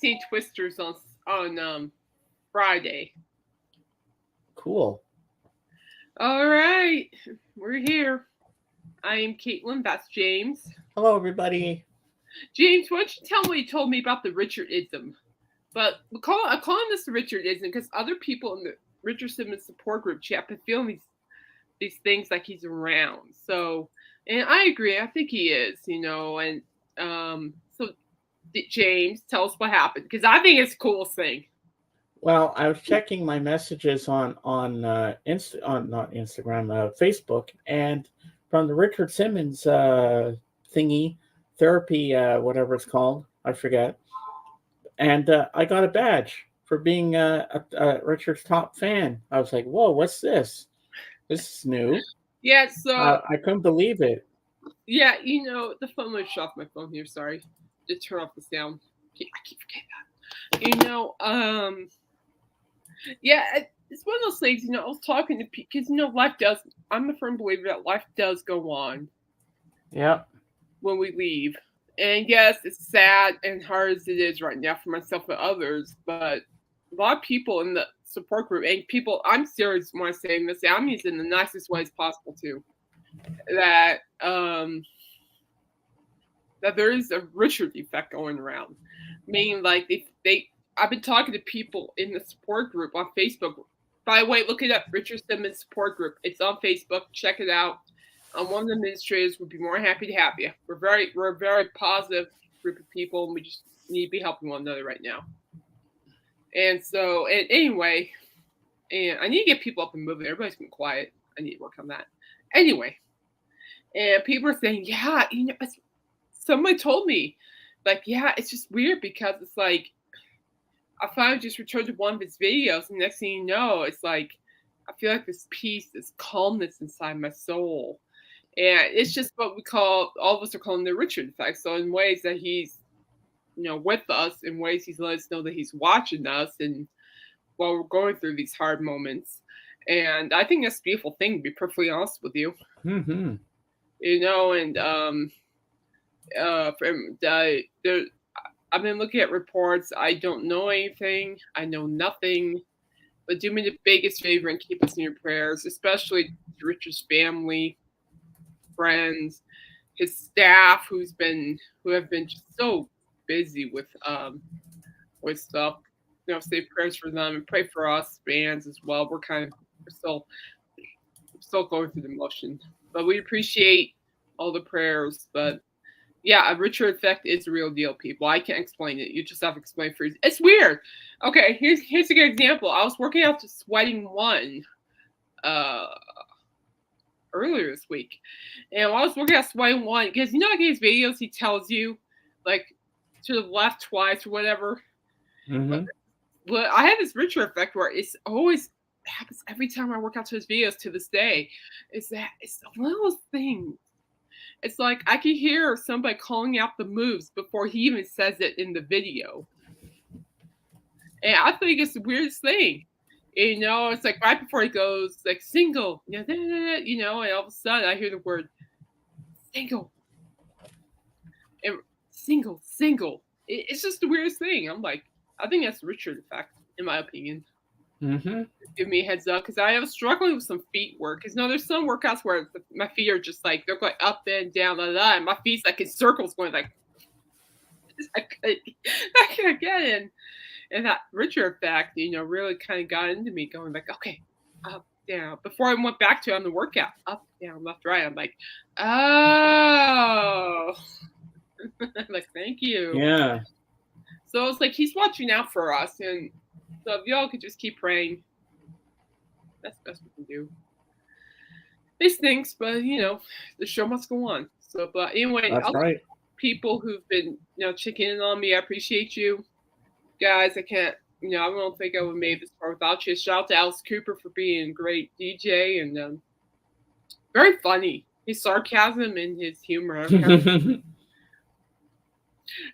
seen Twisters on Friday. Cool. All right, we're here. I am Caitlin. That's James. Hello, everybody. James, why don't you tell me what you told me about the Richardism? But I'm calling this the Richardism because other people in the Richard Simmons support group chat been feeling these things like he's around. So, and I agree. I think he is. And so James, tell us what happened because I think it's the coolest thing. Well, I was checking my messages on not Instagram, Facebook, and from the Richard Simmons thingy, therapy, whatever it's called, I forget. And I got a badge for being Richard's top fan. I was like, "Whoa, what's this? This is new." Yeah. So I couldn't believe it. yeah, the phone was off my phone here. Sorry, just turn off the sound. I keep forgetting that. Yeah, it's one of those things. I was talking to people because life does. I'm a firm believer that life does go on. Yeah. When we leave, and yes, it's sad and hard as it is right now for myself and others, but a lot of people in the support group and people, I'm serious when I'm saying this. I'm using the nicest ways possible too. That that there is a Richard effect going around, meaning like they I've been talking to people in the support group on Facebook. By the way, look it up, Richard Simmons support group. It's on Facebook. Check it out. One of the administrators would be more happy to have you. We're a very positive group of people, and we just need to be helping one another right now. And so, and anyway, and I need to get people up and moving. Everybody's been quiet. I need to work on that. Anyway, and people are saying, yeah, somebody told me, like, yeah, it's just weird because it's like, I finally just returned to one of his videos, and next thing you know, it's like, I feel like this peace, this calmness inside my soul. And it's just what all of us are calling the Richard effect. So in ways that he's, with us, in ways he's let us know that he's watching us and while we're going through these hard moments. And I think that's a beautiful thing, to be perfectly honest with you. Mm-hmm. And I've been looking at reports. I don't know anything. I know nothing. But do me the biggest favor and keep us in your prayers, especially Richard's family, friends, his staff who have been just so busy with stuff. Say prayers for them and pray for us fans as well. We're still going through the motion, but we appreciate all the prayers. But yeah, a Richard effect is a real deal, people. I can't explain it. You just have to explain for it. It's weird. Okay, here's a good example. I was working out to Sweating One earlier this week. And while I was working at Sweating One, because like his videos, he tells you, like, to the left twice or whatever. Mm-hmm. But I have this Richard effect where it's always happens every time I work out to his videos to this day. It's one of those things. It's like I can hear somebody calling out the moves before he even says it in the video. And I think it's the weirdest thing. It's like right before he goes, like, single, and all of a sudden I hear the word single. And single. It's just the weirdest thing. I'm like, I think that's the Richard effect, in my opinion. Mm-hmm. Give me a heads up, because I was struggling with some feet work. Because there's some workouts where my feet are just like, they're going up and down, and my feet's like in circles going like, I can't get in. And that Richard effect, really kind of got into me, going like, okay, up, down. Before I went back to it on the workout, up, down, left, right. I'm like, oh. I'm like, thank you. Yeah. So it's like he's watching out for us, and so if y'all could just keep praying, that's the best we can do. It stinks, but the show must go on. So, but anyway, that's right. People who've been checking in on me, I appreciate you guys. I can't, I don't think I would have made this far without you. Shout out to Alice Cooper for being a great DJ and very funny. His sarcasm and his humor.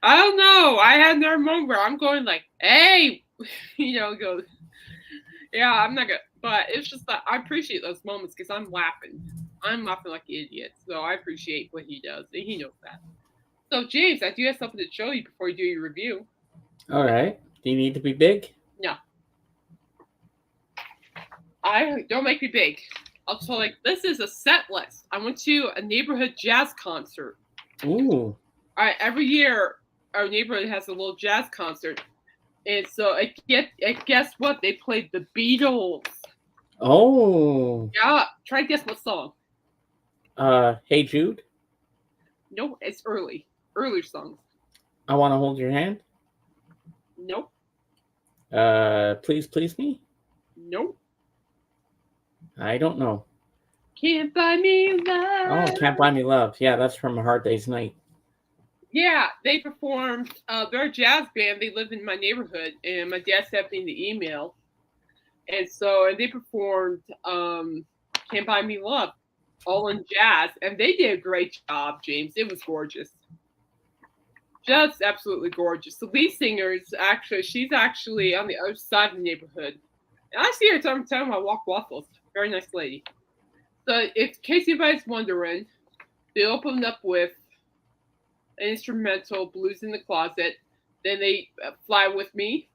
I don't know. I had another moment where I'm going like, hey, go. Yeah, I'm not good. But it's just that I appreciate those moments because I'm laughing. I'm laughing like an idiot. So I appreciate what he does. And he knows that. So, James, I do have something to show you before you do your review. All right. Do you need to be big? No, I don't make me big. I'll tell like this is a set list. I went to a neighborhood jazz concert. Ooh. Every year our neighborhood has a little jazz concert, and so guess what? They played the Beatles. Oh. Yeah, try to guess what song. Hey Jude. No, it's earlier songs. I want to hold your hand. Nope, Please, please me. nope. I don't know. Can't buy me love. Oh, Can't Buy Me Love. Yeah, that's from A Hard Day's Night. Yeah, they performed. They're a jazz band. They live in my neighborhood, and my dad sent me the email, and they performed "Can't Buy Me Love," all in jazz, and they did a great job, James. It was gorgeous, just absolutely gorgeous. The lead singer is she's actually on the other side of the neighborhood, and I see her time to time. I walk waffles. Very nice lady. So, in case anybody's wondering, they opened up with an instrumental, Blues in the Closet. Then they Fly With Me,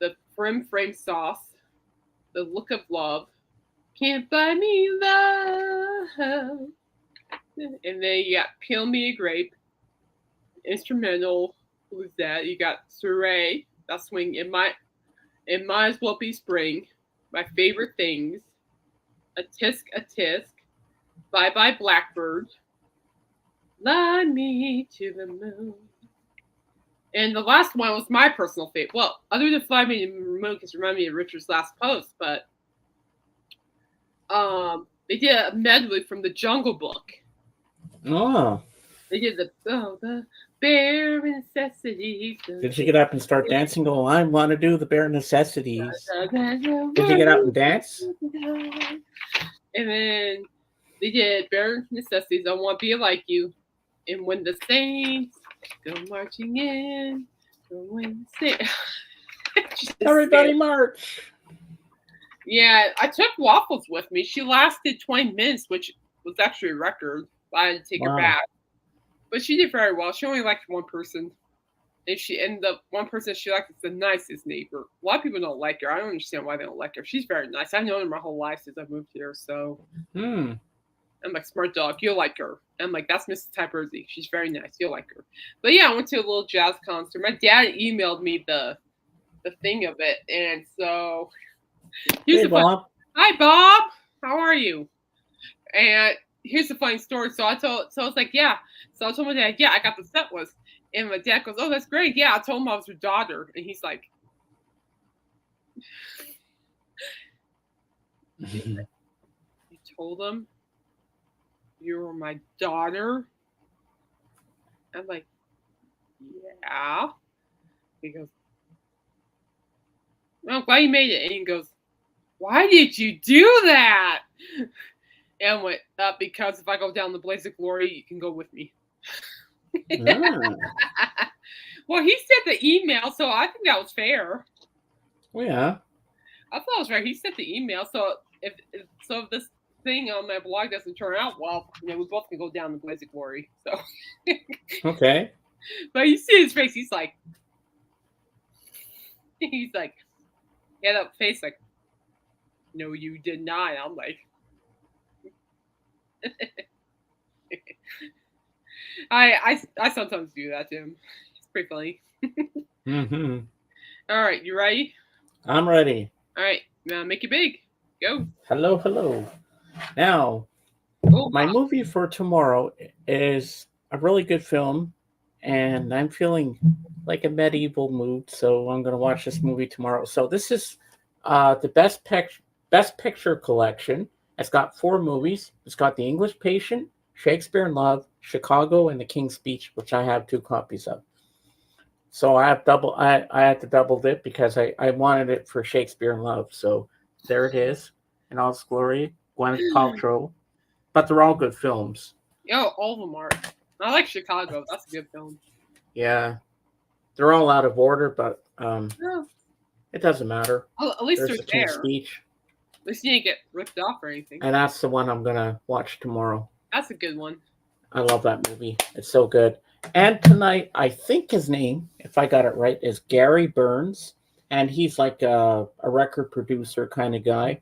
the Frame Sauce, the Look of Love, Can't Buy Me Love. And then you got Peel Me a Grape, instrumental, who's that? You got Surrey, that swing, It Might As Well Be Spring, My Favorite Things, A Tisk, Bye Bye Blackbird, Fly Me to the Moon. And the last one was my personal favorite. Well, other than Fly Me to the Moon, because it reminded me of Richard's last post, but they did a medley from the Jungle Book. Oh. They did the bare necessities. Did you get up and start dancing? Go, I want to do the bare necessities. Did you get out and dance? And then they did bare necessities. I Want to Be Like You. And When the Saints Go Marching In. When the Saints... Everybody march. Yeah, I took waffles with me. She lasted 20 minutes, which was actually a record. I had to take her back. But she did very well. She only liked one person. And the one person she liked is the nicest neighbor. A lot of people don't like her. I don't understand why they don't like her. She's very nice. I've known her my whole life since I moved here. So I'm like, smart dog, you'll like her. I'm like, that's Mrs. Typerzy. She's very nice. You'll like her. But yeah, I went to a little jazz concert. My dad emailed me the thing of it. And so hey, Bob. Hi, Bob. How are you? And here's the funny story. So I was like, yeah. So I told my dad, yeah, I got the set list. And my dad goes, oh, that's great. Yeah, I told him I was your daughter. And he's like, you told him you were my daughter? I'm like, yeah. He goes, well, I'm glad you made it. And he goes, why did you do that? And I went, because if I go down the blaze of glory, you can go with me. Well, he sent the email, so I think that was fair. Yeah. I thought it was fair. He sent the email, so if this thing on my blog doesn't turn out well, we both can go down the blaze of glory. So okay. But you see his face, he's like, yeah, that face like, no, you did not. I'm like, I sometimes do that to him. It's pretty funny. All right, you ready? I'm ready. All right, make it big. Go. Hello. Now, my movie for tomorrow is a really good film, and I'm feeling like a medieval mood, so I'm going to watch this movie tomorrow. So this is the Best Picture collection. It's got 4 movies. It's got The English Patient, Shakespeare in Love, Chicago, and The King's Speech, which I have 2 copies of. So I had to double dip because I wanted it for Shakespeare in Love. So there it is in all its glory. Gwyneth Paltrow. But they're all good films. Yeah, all of them are. I like Chicago. That's a good film. Yeah. They're all out of order, but it doesn't matter. At least there's the King's Speech. At least you didn't get ripped off or anything. And that's the one I'm going to watch tomorrow. That's a good one. I love that movie. It's so good. And tonight, I think his name, if I got it right, is Gary Burns. And he's like a record producer kind of guy.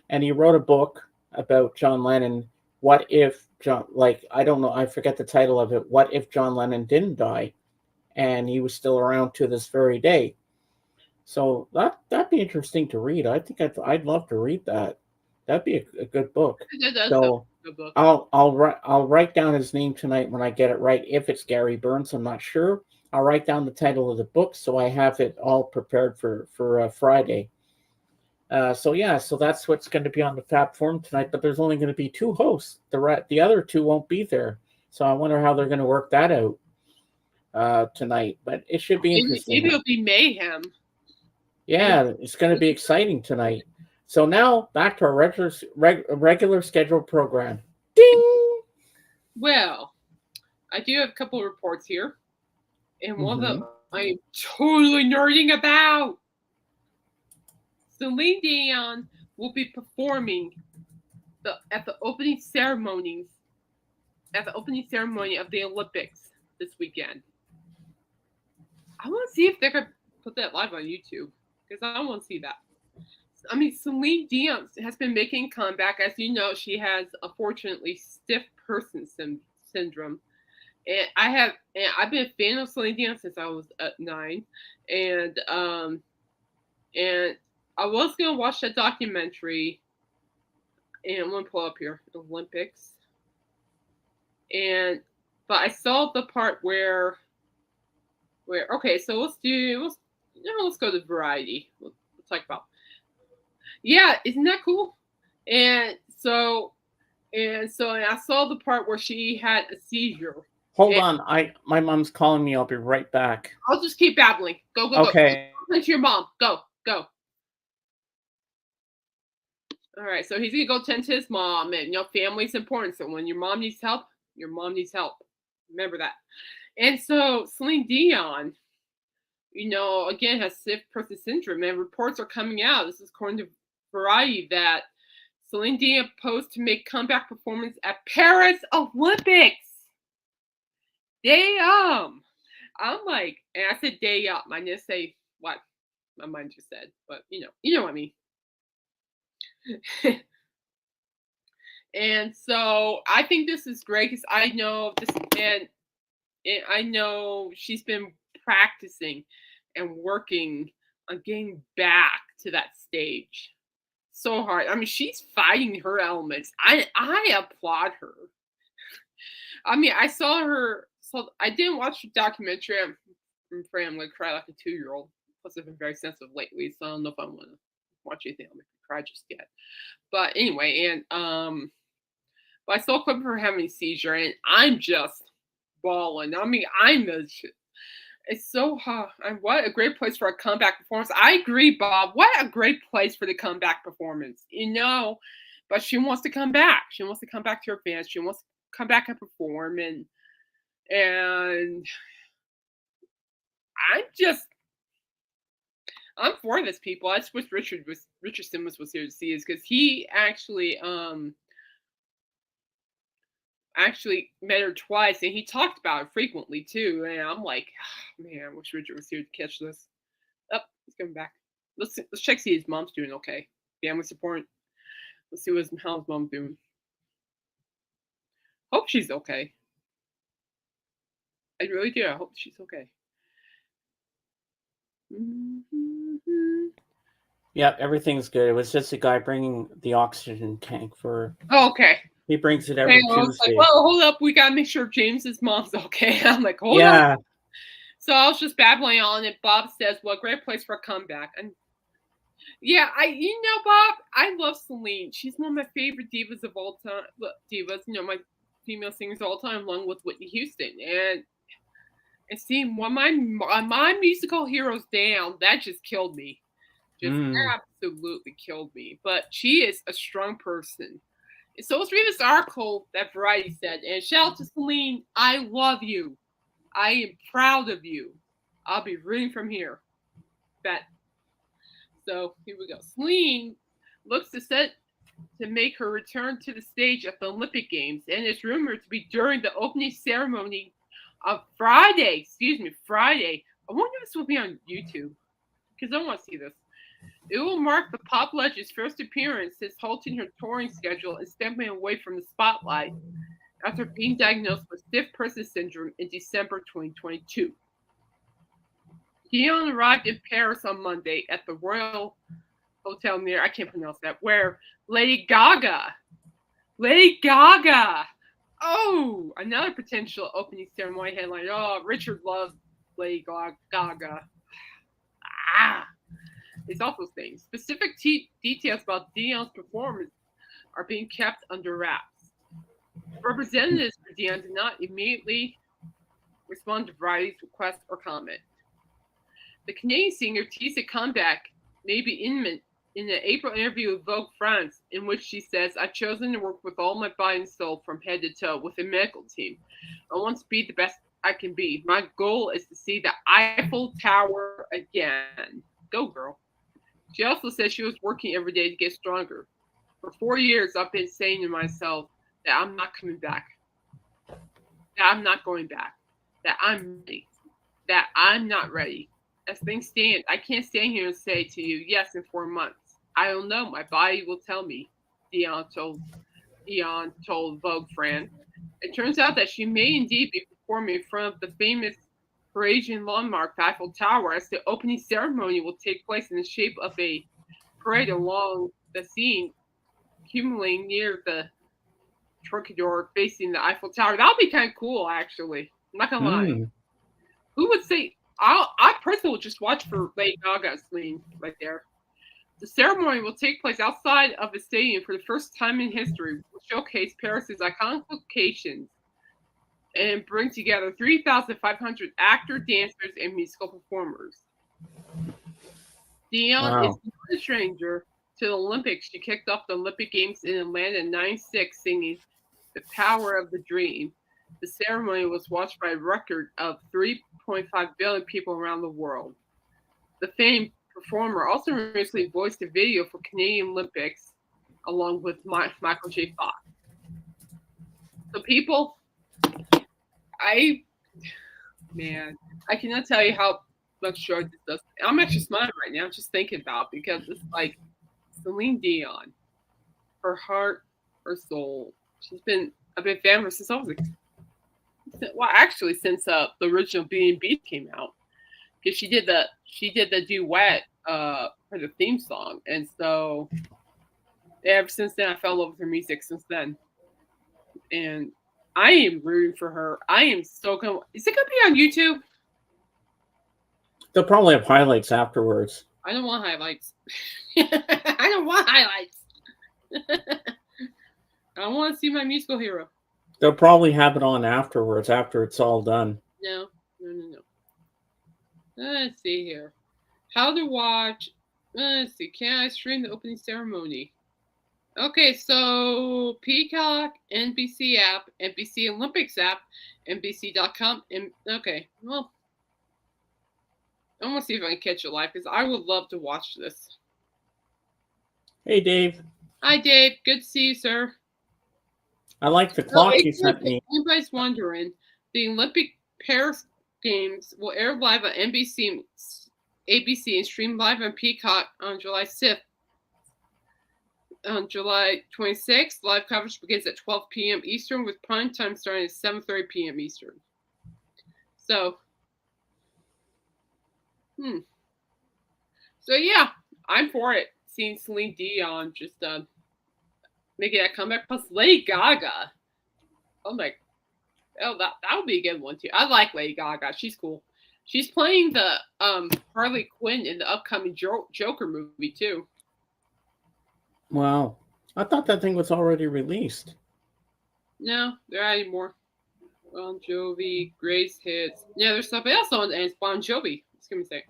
And he wrote a book about John Lennon. What if John, like, I don't know, I forget the title of it. What if John Lennon didn't die and he was still around to this very day? So that'd be interesting to read. I think I'd love to read that. That'd be a good book. That does sound So like a book. I'll write down his name tonight when I get it right. If it's Gary Burns, I'm not sure. I'll write down the title of the book so I have it all prepared for Friday. So yeah, so that's what's going to be on the Fab Forum tonight. But there's only going to be two hosts. The other two won't be there. So I wonder how they're going to work that out tonight. But it should be interesting. Maybe it'll be mayhem. Yeah, it's going to be exciting tonight. So now back to our regular scheduled program. Ding! Well, I do have a couple of reports here, and one of them I'm totally nerding about. Celine Dion will be performing at the opening ceremony of the Olympics this weekend. I want to see if they could put that live on YouTube because I want to see that. I mean, Celine Dion has been making a comeback. As you know, she has unfortunately stiff person syndrome. And I've been a fan of Celine Dion since I was 9. And I was gonna watch that documentary, and I'm gonna pull up here Olympics. But I saw the part where okay, so let's go to variety. Let's talk about. Yeah, isn't that cool? And I saw the part where she had a seizure. Hold on, my mom's calling me. I'll be right back. I'll just keep babbling. Go. Okay. Go to your mom. Go. All right, so he's gonna go tend to his mom, and family's important. So when your mom needs help, your mom needs help. Remember that. And so Celine Dion, again has stiff person syndrome, and reports are coming out. This is according to Variety that Celine Dion posed to make comeback performance at Paris Olympics. Damn. I'm like, and I said day up. I didn't say what my mind just said, but you know what I mean. And so I think this is great because I know this, and I know she's been practicing and working on getting back to that stage so hard. I mean, she's fighting her elements. I applaud her. I mean, I saw her. So I didn't watch the documentary. I'm afraid I'm gonna cry like a 2-year-old. Plus, I've been very sensitive lately, so I don't know if I want to watch anything. I'm gonna cry just yet. But anyway, and but I saw a clip of her having a seizure, and I'm just bawling. I mean, it's so hot. What a great place for a comeback performance. I agree, Bob. What a great place for the comeback performance. But she wants to come back. She wants to come back to her fans. She wants to come back and perform, and I'm for this, people. I just wish Richard Simmons was here to see this because he actually met her twice, and he talked about it frequently too. And I'm like, oh, man, I wish Richard was here to catch this. Oh, he's coming back. Let's check see his mom's doing okay. Family support. Let's see how his mom's doing. Hope she's okay. I really do. I hope she's okay. Mm-hmm. Yeah, everything's good. It was just a guy bringing the oxygen tank for. Oh, okay. He brings it every Tuesday. I was like, well, hold up. We gotta make sure James's mom's okay. I'm like, hold on. So I was just babbling on, and Bob says, "Well, great place for a comeback." And yeah, Bob, I love Celine. She's one of my favorite divas of all time. My female singers of all time, along with Whitney Houston. And seeing one of my musical heroes down, that just killed me. Just absolutely killed me. But she is a strong person. And so let's read this article that Variety said. And shout out to Celine. I love you. I am proud of you. I'll be rooting from here. Bet. So here we go. Celine looks to make her return to the stage at the Olympic Games, and is rumored to be during the opening ceremony Friday. I wonder if this will be on YouTube because I want to see this. It will mark the pop legend's first appearance since halting her touring schedule and stepping away from the spotlight after being diagnosed with stiff person syndrome in December 2022. Dion arrived in Paris on Monday at the Royal Hotel near, I can't pronounce that, where Lady Gaga, oh, another potential opening ceremony headline. Oh, Richard loves Lady Gaga. It's all those things. Specific details about Dion's performance are being kept under wraps. Representatives for Dion did not immediately respond to Variety's request or comment. The Canadian singer teased a comeback may be imminent in an April interview with Vogue France, in which she says, "I've chosen to work with all my body and soul from head to toe with a medical team. I want to be the best I can be. My goal is to see the Eiffel Tower again." Go, girl. She also said she was working every day to get stronger. For 4 years, I've been saying to myself that I'm not coming back, that I'm not going back, that I'm ready, that I'm not ready. As things stand, I can't stand here and say to you, yes, in 4 months. I don't know. My body will tell me, Dion told Vogue France. It turns out that she may indeed be performing in front of the famous Parisian landmark, the Eiffel Tower, as the opening ceremony will take place in the shape of a parade along the Seine, accumulating near the Trocadero facing the Eiffel Tower. That would be kind of cool, actually. I'm not going to lie. Who would say... I personally will just watch for Lady Gaga's lean right there. The ceremony will take place outside of the stadium for the first time in history. It will showcase Paris's iconic locations and bring together 3,500 actors, dancers, and musical performers. Dion is not a stranger to the Olympics. She kicked off the Olympic Games in Atlanta in '96 singing "The Power of the Dream." The ceremony was watched by a record of 3.5 billion people around the world. The famed performer also recently voiced a video for Canadian Olympics along with Michael J. Fox. So people, I cannot tell you how much joy this does. I'm actually smiling right now just thinking about it because it's like Celine Dion, her heart, her soul. I've been a fan of her since I was since the original Beauty and Beast came out, because she did the duet for the theme song, and so ever since then I fell in love with her music since then, and I am rooting for her. I am so going. Is it gonna be on YouTube? They'll probably have highlights afterwards. I don't want highlights. I don't want highlights. I want to see my musical hero. They'll probably have it on afterwards, after it's all done. No. Let's see here. How to watch. Let's see. Can I stream the opening ceremony? Okay, so Peacock, NBC app, NBC Olympics app, NBC.com. Okay, well, I want to see if I can catch it live because I would love to watch this. Hey, Dave. Hi, Dave. Good to see you, sir. I like the clock you sent me. If anybody's wondering, the Olympic Paris Games will air live on NBC, ABC, and stream live on Peacock on July 6th. On July 26th, live coverage begins at 12 p.m. Eastern, with prime time starting at 7:30 p.m. Eastern. So yeah, I'm for it. Seeing Celine Dion just making that comeback, plus Lady Gaga. That would be a good one too. I like Lady Gaga. She's cool. She's playing the Harley Quinn in the upcoming Joker movie too. Wow, I thought that thing was already released. No, they're adding more. Bon Jovi, Grace Hits. Yeah, there's something else on, and it's Bon Jovi. Just give me a sec.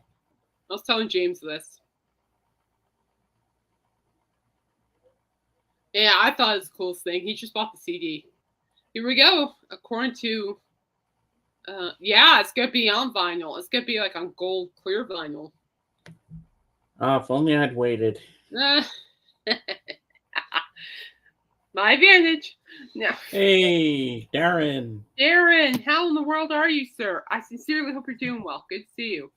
I was telling James this. Yeah, I thought it was the coolest thing. He just bought the CD. Here we go. According to, it's going to be on vinyl. It's going to be like on gold clear vinyl. If only I'd waited. My advantage. Now, Hey, Darren. Darren, how in the world are you, sir? I sincerely hope you're doing well. Good to see you.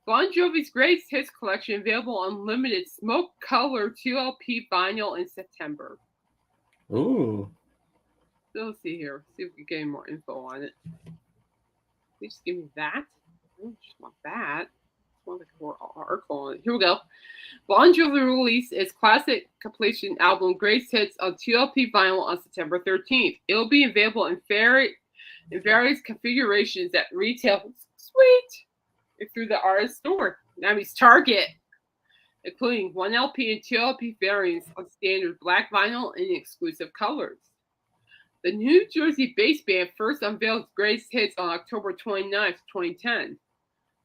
Bon Jovi's Greatest Hits collection available on limited smoke color 2LP vinyl in September. Ooh. So let's see here. See if we can get more info on it. Please just give me that. I don't just want that. I want the article on it. Here we go. Bon Jovi released its classic compilation album Greatest Hits on 2LP vinyl on September 13th. It will be available in various configurations at retail. Sweet! Through the artist store. That means Target. Including 1LP and 2LP variants on standard black vinyl and exclusive colors. The New Jersey-based band first unveiled Greatest Hits on October 29, 2010.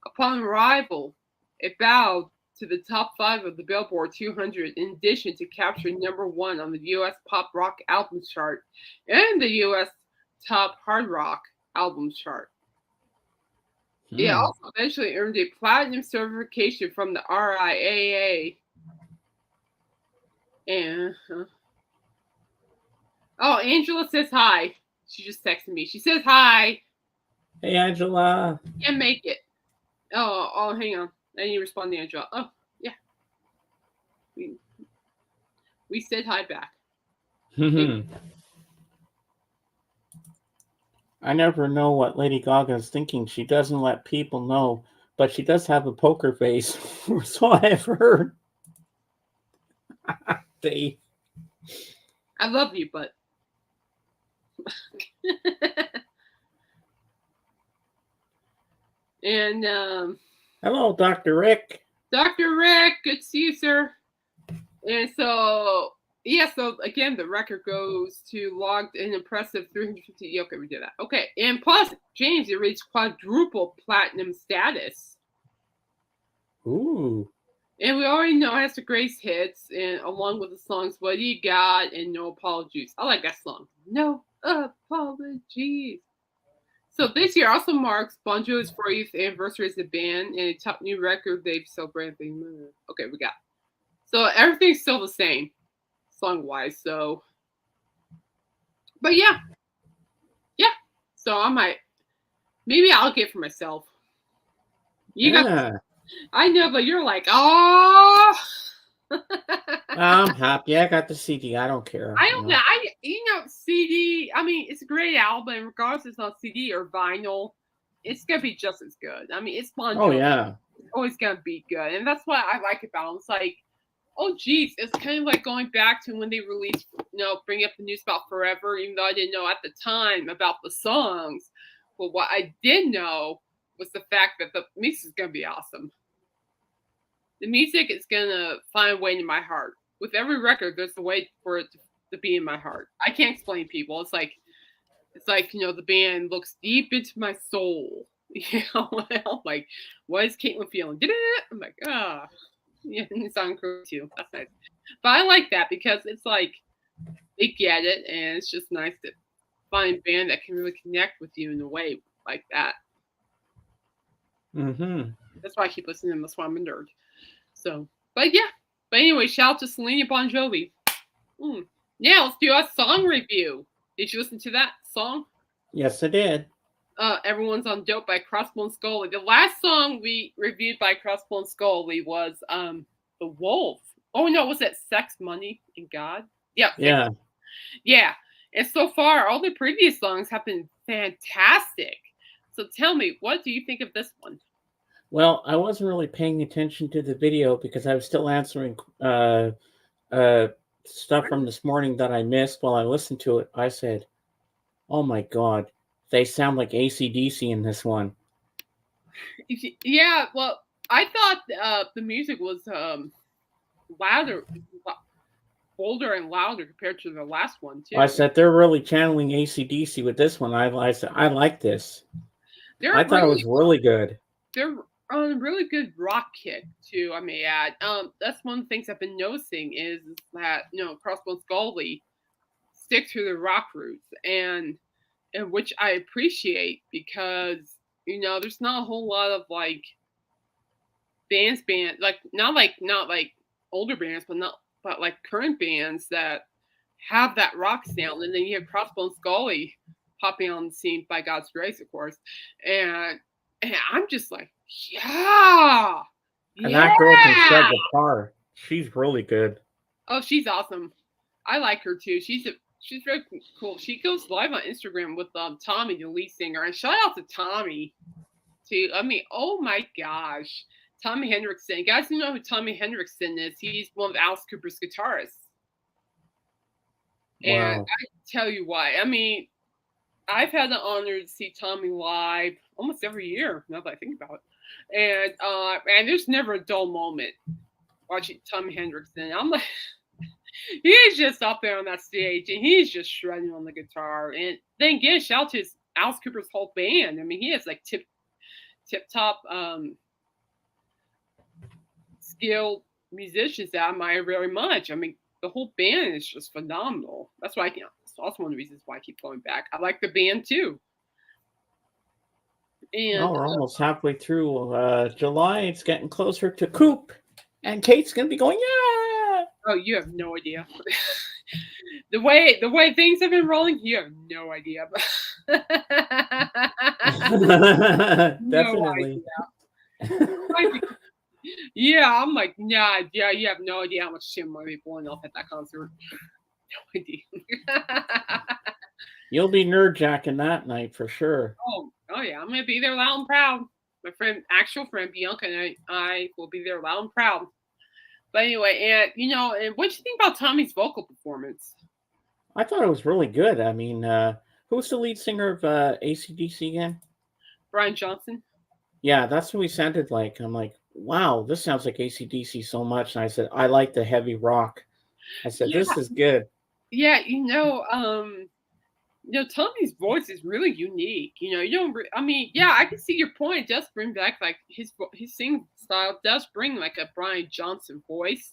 Upon arrival, it bowed to the top 5 of the Billboard 200 in addition to capturing #1 on the U.S. Pop Rock Albums Chart and the U.S. Top Hard Rock Albums Chart. It also eventually earned a platinum certification from the RIAA. And oh, Angela says hi. She just texted me. She says hi. Hey, Angela. Can't make it. Oh, hang on. I need to respond to Angela. Oh, yeah. We said hi back. I never know what Lady Gaga is thinking. She doesn't let people know, but she does have a poker face. So I've heard. Dave. I love you, but. And hello, Dr. Rick. Dr. Rick, good to see you, sir. And so again, the record goes to logged an impressive 350. Okay, we did that. Okay, and plus, James, it reached quadruple platinum status. Ooh. And we already know it has the greatest hits, and along with the songs "What Do You Got" and "No Apologies." I like that song. No apologies. So this year also marks Bon Jovi's 40th anniversary as a band, and a top new record they've celebrated. Okay, we got. So everything's still the same, song-wise. So, but yeah. So maybe I'll get it for myself. I know, but you're like, oh. I'm happy. I got the CD. I don't care. I don't know. CD. I mean, it's a great album, regardless if it's on CD or vinyl. It's gonna be just as good. I mean, it's Bon Jovi. Oh yeah. It's always gonna be good, and that's what I like about it. It's like, oh geez, it's kind of like going back to when they released, Bring Up the News About Forever. Even though I didn't know at the time about the songs, but what I did know was the fact that the music is gonna be awesome. The music is gonna find a way into my heart. With every record, there's a way for it to be in my heart. I can't explain, people. It's like the band looks deep into my soul. Like, what is Caitlin feeling? I'm like, yeah, it's on crew too. That's nice. But I like that because it's like they get it, and it's just nice to find a band that can really connect with you in a way like that. Mm-hmm. That's why I keep listening to them. That's why I'm a nerd. So, but anyway, shout out to Selena Bon Jovi. Now let's do a song review. Did you listen to that song? Yes, I did. Everyone's on Dope by Crossbone Skully. The last song we reviewed by Crossbone Skully was The Wolf. Oh no, was that Sex, Money, and God? Yeah. And so far, all the previous songs have been fantastic. So tell me, what do you think of this one? Well, I wasn't really paying attention to the video because I was still answering stuff from this morning that I missed while I listened to it. I said, oh my God, they sound like AC/DC in this one. Yeah, well, I thought the music was louder, bolder and louder compared to the last one, too. I said, they're really channeling AC/DC with this one. I said, I like this. I thought it was really good. They're on a really good rock kick, too, I may add. That's one of the things I've been noticing is that, Crossbone Skully stick to the rock roots, and which I appreciate because, there's not a whole lot of, like, band, like, not like older bands, but like current bands that have that rock sound, and then you have Crossbone Skully popping on the scene by God's grace, of course, and I'm just like, yeah, And that girl can yeah. shred guitar. She's really good. Oh, she's awesome. I like her too. She's very cool. She goes live on Instagram with Tommy, the lead singer, and shout out to Tommy too. I mean, oh my gosh, Tommy Hendrickson. You guys know who Tommy Hendrickson is? He's one of Alice Cooper's guitarists. And Wow. I tell you why. I mean, I've had the honor to see Tommy live almost every year. Now that I think about it, and there's never a dull moment watching Tommy Hendrickson. I'm like, he's just up there on that stage and he's just shredding on the guitar. And then again, shout out to Alice Cooper's whole band. I mean, he has like tip top skilled musicians that I admire very much. I mean, the whole band is just phenomenal. That's why that's also one of the reasons why I keep going back. I like the band too. And We're almost halfway through July. It's getting closer to Coop. And Kate's going to be going, yeah. Oh, you have no idea. the way things have been rolling, you have no idea. Definitely. No idea. Yeah, I'm like, nah, yeah, you have no idea how much shit might be blowing off at that concert. No idea. You'll be nerd jacking that night for sure. Oh yeah, I'm gonna be there loud and proud. My actual friend Bianca, and I will be there loud and proud. But anyway, and what do you think about Tommy's vocal performance? I thought it was really good. I mean, who's the lead singer of AC/DC again? Brian Johnson. Yeah, that's what he sounded like. I'm like, wow, this sounds like AC/DC so much. And I said, I like the heavy rock. I said, this is good. Yeah, Tommy's voice is really unique. You don't. I mean, yeah, I can see your point. It does bring back like his singing style does bring like a Brian Johnson voice,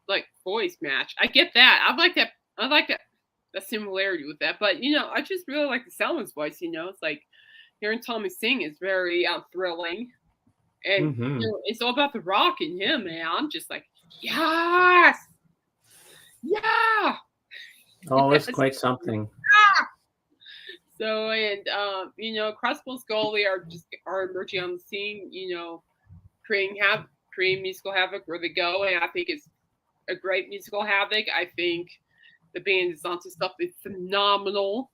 like voice match. I get that. I like that. The similarity with that. But I just really like the sound of his voice. It's like hearing Tommy sing is very thrilling, and it's all about the rock in him. Man, I'm just like, yes, yeah. Oh, it's quite something. So, and Crossbone Skully are emerging on the scene, creating musical havoc where they go, and I think it's a great musical havoc. I think the band is onto something phenomenal.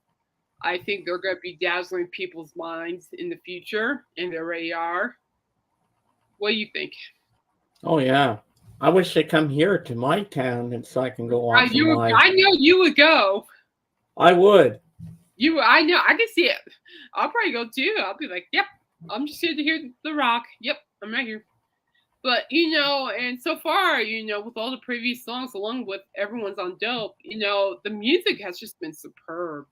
I think they're going to be dazzling people's minds in the future, and they already are. What do you think? Oh yeah, I wish they'd come here to my town, and so I can go watch them live. I know you would go. I would. I know. I can see it. I'll probably go too. I'll be like, yep, I'm just here to hear the rock. Yep, I'm right here. But, and so far, with all the previous songs, along with Everyone's on Dope, the music has just been superb.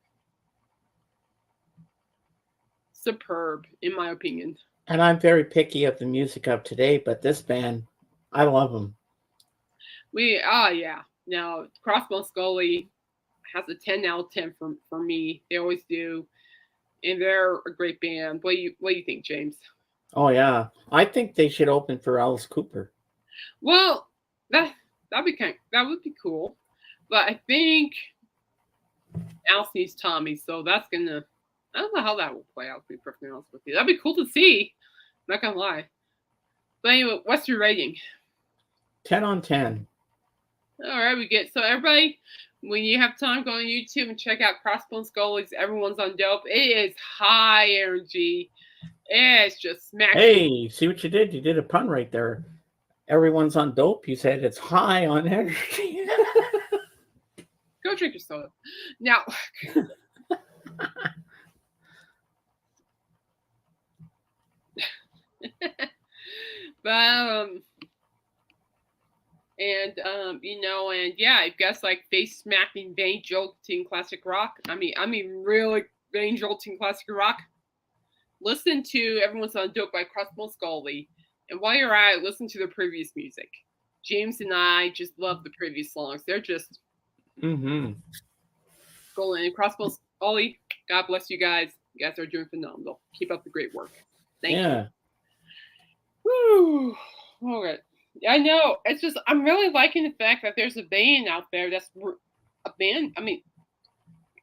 Superb, in my opinion. And I'm very picky of the music of today, but this band, I love them. Yeah. Now, Crossbone Skully has a 10 out of 10 for me. They always do. And they're a great band. What do you think, James? Oh yeah. I think they should open for Alice Cooper. Well, that would be cool. But I think Alice needs Tommy, so that's gonna I don't know how that will play out, to be perfectly honest with you. That'd be cool to see. I'm not gonna lie. But anyway, what's your rating? 10 on 10. All right, so everybody, when you have time, go on YouTube and check out Crossbone Skully's Everyone's on Dope. It is high energy. It's just smacking. Hey, see what you did? You did a pun right there. Everyone's on dope. You said it's high on energy. Go drink your soda. Now, but and yeah, I guess like face smacking, vein jolting classic rock. I mean, really vein jolting classic rock. Listen to Everyone's on Dope by Crossbone Skully, and while you're at it, listen to the previous music. James and I just love the previous songs. They're just golden. And Crossbone Skully, God bless you guys. You guys are doing phenomenal. Keep up the great work. Thank you. Woo. All right. I know. It's just I'm really liking the fact that there's a band out there that's a band. I mean,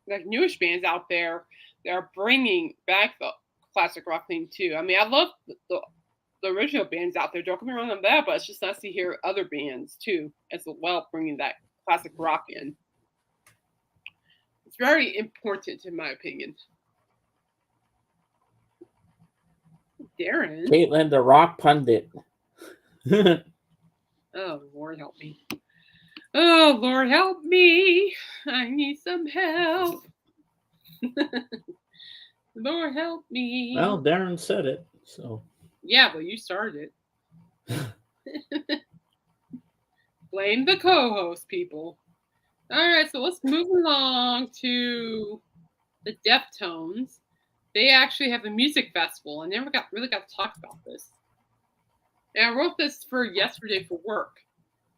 like newish bands out there that are bringing back the classic rock theme too. I mean, I love the original bands out there. Don't get me wrong on that, but it's just nice to hear other bands too as well bringing that classic rock in. It's very important, in my opinion. Darren. Caitlin, the rock pundit. Oh, Lord help me. Oh, Lord help me. I need some help. Lord help me. Well, Darren said it, so. Yeah, well, you started it. Blame the co-host, people. All right, so let's move along to the Deftones. They actually have a music festival. I never really got to talk about this. And I wrote this for yesterday for work.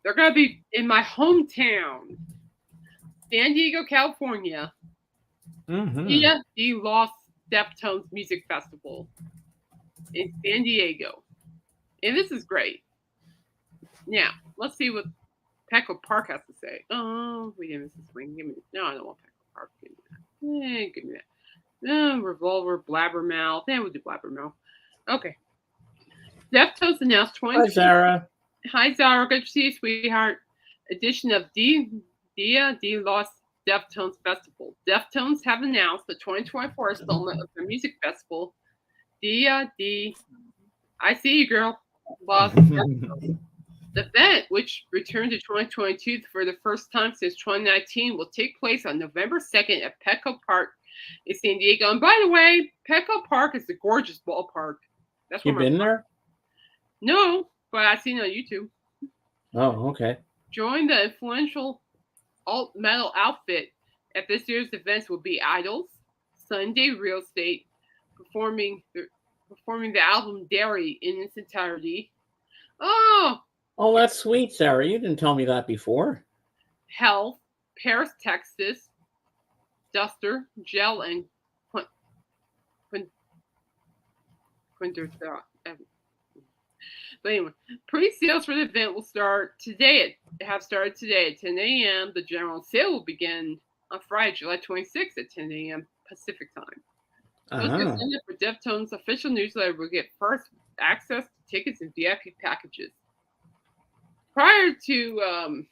They're going to be in my hometown, San Diego, California. Via the Lost Deftones Music Festival in San Diego. And this is great. Now, let's see what Petco Park has to say. Oh, we didn't miss this ring. Give me no, I don't want Petco Park. Give me that. Give me that. Revolver, Blabbermouth. We'll do Blabbermouth. Okay. Deftones announced 20. Hi, Zara. Hi, Zara. Good to see you, sweetheart. Edition of Dia de Los Deftones Festival. Deftones have announced the 2024 installment of their music festival, Dia de. I see you, girl. Los Deftones. The event, which returned to 2022 for the first time since 2019, will take place on November 2nd at Petco Park in San Diego. And by the way, Petco Park is a gorgeous ballpark. That's you been there? No, but I've seen it on YouTube. Oh, okay. Join the influential alt metal outfit at this year's events will be Idols, Sunday Real Estate, performing the album Dairy in its entirety. Oh, that's sweet, Sarah. You didn't tell me that before. Health, Paris, Texas, Duster, Gel, and Quinter. But anyway, pre-sales for the event will start today. Have started today at 10 a.m. The general sale will begin on Friday, July 26th at 10 a.m. Pacific time. Those who sign up for Deftones' official newsletter will get first access to tickets and VIP packages. Prior to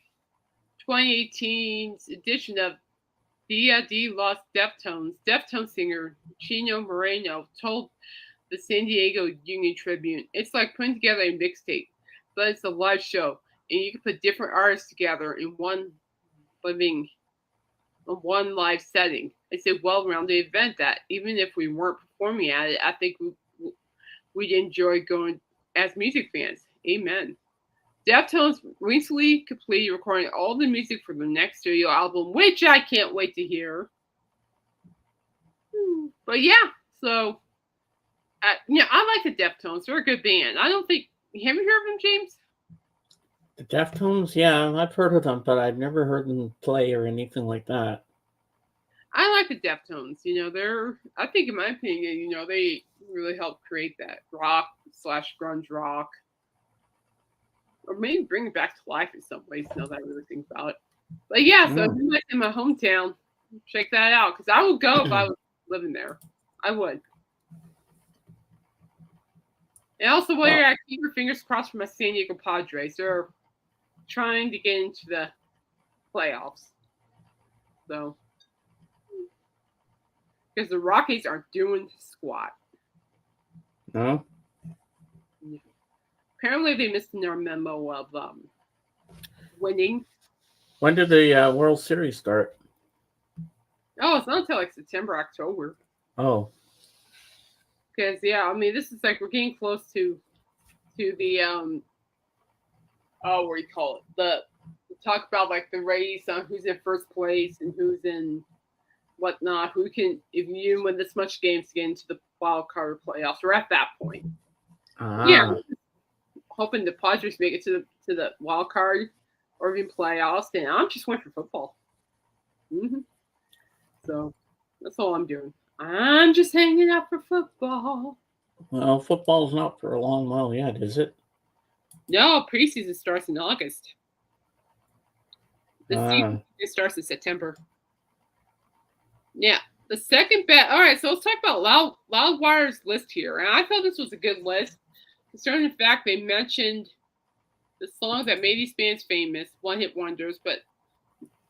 2018's edition of Dia de Los Deftones, Deftones singer Chino Moreno told the San Diego Union Tribune, "It's like putting together a mixtape, but it's a live show, and you can put different artists together in one live setting. It's a well-rounded event that, even if we weren't performing at it, I think we'd enjoy going as music fans." Amen. Deftones recently completed recording all the music for their next studio album, which I can't wait to hear. But yeah, so I like the Deftones. They're a good band. I don't think have you heard of them, James? The Deftones, yeah, I've heard of them, but I've never heard them play or anything like that. I like the Deftones. I think, in my opinion, they really helped create that rock/grunge rock. Or maybe bring it back to life in some ways, now that I really think about it. But yeah, so if you might in my hometown, check that out. Because I would go if I was living there. I would. And also, while you're at, keep your fingers crossed for my San Diego Padres. They're trying to get into the playoffs. So, because the Rockies aren't doing squat. No? Yeah. Apparently, they missed their memo of winning. When did the World Series start? Oh, it's not until like September, October. Oh. Because this is like we're getting close to the what do you call it? The talk about like the race on who's in first place and who's in whatnot. Who can, if you win this much games to get into the wild card playoffs? We're at that point. Yeah, hoping the Padres make it to the wild card or even playoffs. And I'm just waiting for football. So that's all I'm doing. I'm just hanging out for football. Well, football's not for a long while yet, is it? No, preseason starts in August. The season starts in September. Yeah. The second best. All right, so let's talk about Loudwire's list here. And I thought this was a good list. Concerning the fact they mentioned the songs that made these bands famous, one-hit wonders, but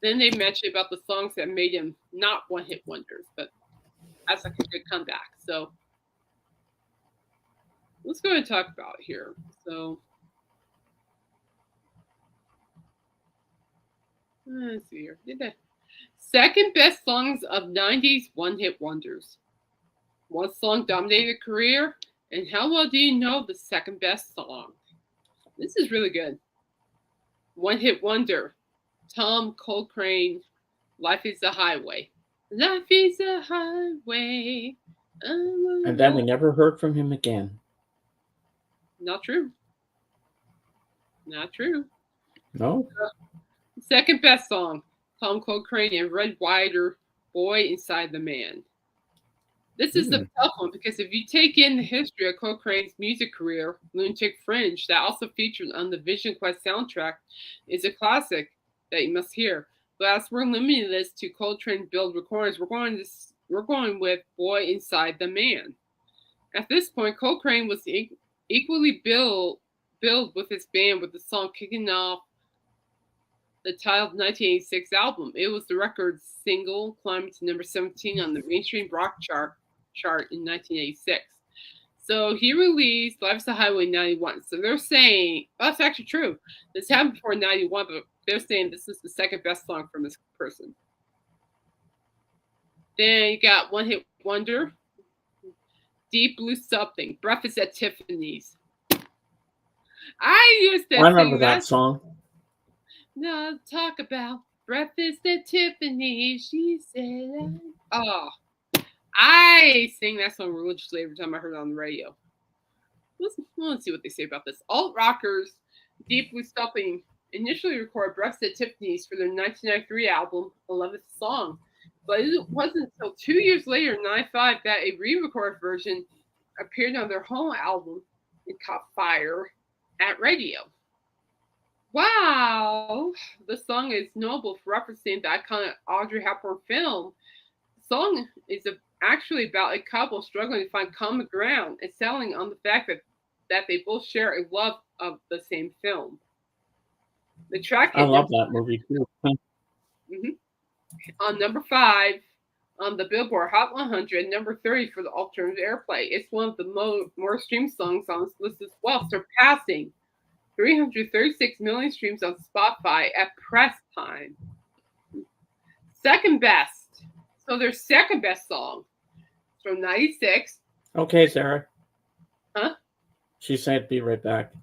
then they mentioned about the songs that made them not one-hit wonders. But that's like a good comeback. So let's go ahead and talk about it here. So let's see here. Second best songs of 90s one-hit wonders. What song dominated a career? And how well do you know the second best song? This is really good. One-hit wonder. Tom Coltrane, Life is a Highway. Life is a highway. And then we never heard from him again. Not true. Not true. No. Second best song. Tom Coltrane and Red Ryder, Boy Inside the Man. This is a tough one because if you take in the history of Coltrane's music career, Lunatic Fringe, that also featured on the Vision Quest soundtrack, is a classic that you must hear. But as we're limiting this to Coltrane build recordings, we're going with Boy Inside the Man. At this point, Coltrane was equally billed with his band with the song kicking off the titled 1986 album. It was the record's single, climbing to number 17 on the mainstream rock chart in 1986. So he released Life's a Highway in 91. So they're saying, that's actually true. This happened before 91, but they're saying this is the second best song from this person. Then you got One Hit Wonder, Deep Blue Something, Breakfast at Tiffany's. I remember that song. No, talk about breakfast at Tiffany's. She said, "Oh, I sing that song religiously every time I heard it on the radio." Let's see what they say about this. Alt rockers, Deep Blue Something, initially recorded "Breakfast at Tiffany's" for their 1993 album, 11th song, but it wasn't until 2 years later, in 95, that a re-recorded version appeared on their home album and caught fire at radio. Wow, the song is notable for referencing the iconic Audrey Hepburn film. The song is actually about a couple struggling to find common ground and settling on the fact that they both share a love of the same film. The track I love that movie too. On number 5 on the Billboard Hot 100, and number 30 for the alternative airplay. It's one of the more streamed songs on this list as well, surpassing 336 million streams on Spotify at press time. Second best. So their second best song from 96. Okay, Sarah. Huh? She said be right back.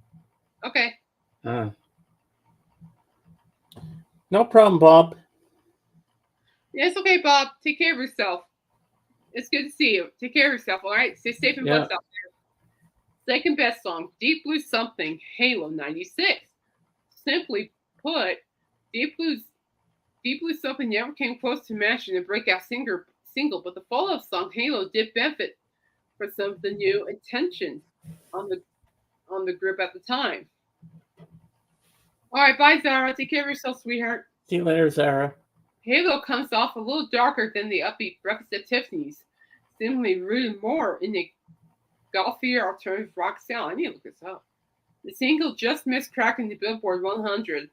Okay. No problem, Bob. Yeah, it's okay, Bob. Take care of yourself. It's good to see you. Take care of yourself, all right? Stay safe and blessed out there. Second best song, Deep Blue Something, Halo 96. Simply put, Deep Blue Something never came close to matching the breakout single, but the follow-up song, Halo, did benefit from some of the new attention on the group at the time. All right, bye, Zara. Take care of yourself, sweetheart. See you later, Zara. Halo comes off a little darker than the upbeat Breakfast at Tiffany's, seemingly rooted more in a golfier alternative rock sound. I need to look this up. The single just missed cracking the Billboard 100,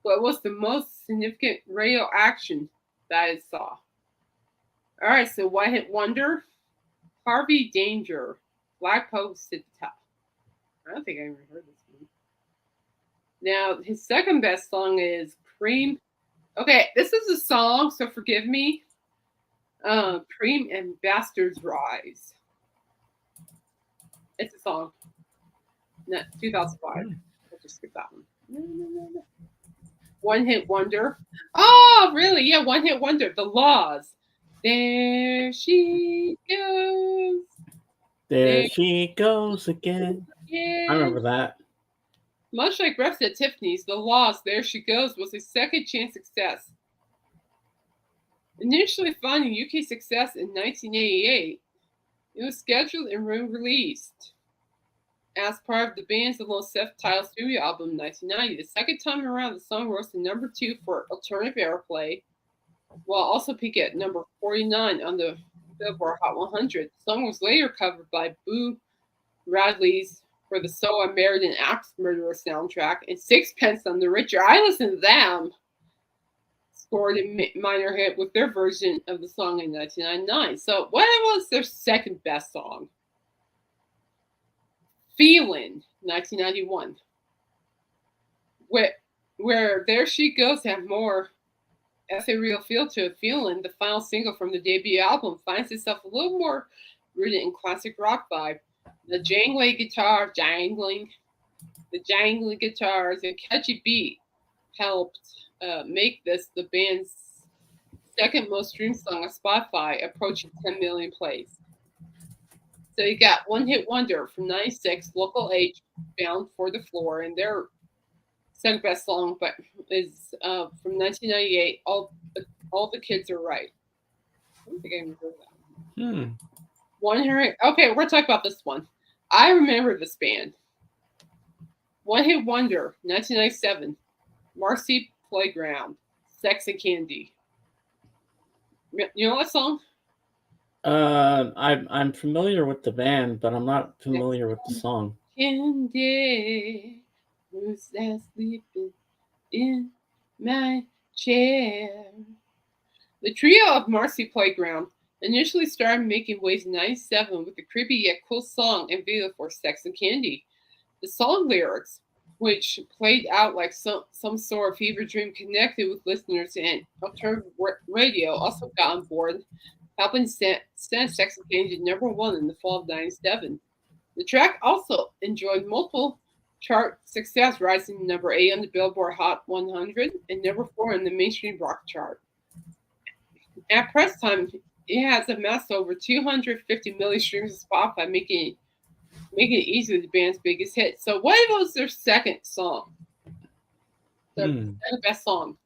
but it was the most significant radio action that it saw. All right, so One Hit Wonder, Harvey Danger, Black Post at the top. I don't think I ever heard this one. Now, his second best song is Cream. Okay, this is a song, so forgive me. Cream and Bastards Rise. It's a song. No, 2005. I'll just skip that one. No. One Hit Wonder. Oh, really? Yeah, One Hit Wonder. The Laws. There she goes. There she goes again. I remember that. Much like Breakfast at Tiffany's, The Laws, There She Goes was a second chance success. Initially finding UK success in 1988, it was scheduled and released as part of the band's alone self-titled studio album in 1990. The second time around, the song rose to number 2 for alternative airplay, while also peaking at number 49 on the Billboard Hot 100. The song was later covered by Boo Radley's for the So I Married an Axe Murderer soundtrack, and Sixpence on the Richer. I listened to them. Scored a minor hit with their version of the song in 1999. So, what was their second best song? Feelin', 1991. Where There She Goes have more ethereal feel to it. Feelin', the final single from the debut album, finds itself a little more rooted in classic rock vibe. The jangling guitars, and catchy beat helped make this the band's second most streamed song on Spotify, approaching 10 million plays. So you got One Hit Wonder from 96, Local H, Bound for the Floor, and their second best song but is from 1998, All the Kids Are Right. I don't think I even heard that. Okay, we're talking about this one. I remember this band. One Hit Wonder, 1997, Marcy Playground, Sex and Candy. You know that song? I'm familiar with the band, but I'm not familiar with the song. Candy, who's that sleeping in my chair? The trio of Marcy Playground initially started making waves in 97 with the creepy yet cool song and video for Sex and Candy. The song lyrics, which played out like some sort of fever dream, connected with listeners and alternative radio, also got on board, helping send Sex and Candy to number 1 in the fall of 97. The track also enjoyed multiple chart success, rising to number 8 on the Billboard Hot 100 and number 4 in the mainstream rock chart. At press time, it has amassed over 250 million streams on Spotify, making it easily the band's biggest hit. So what was their second song? Their second best song?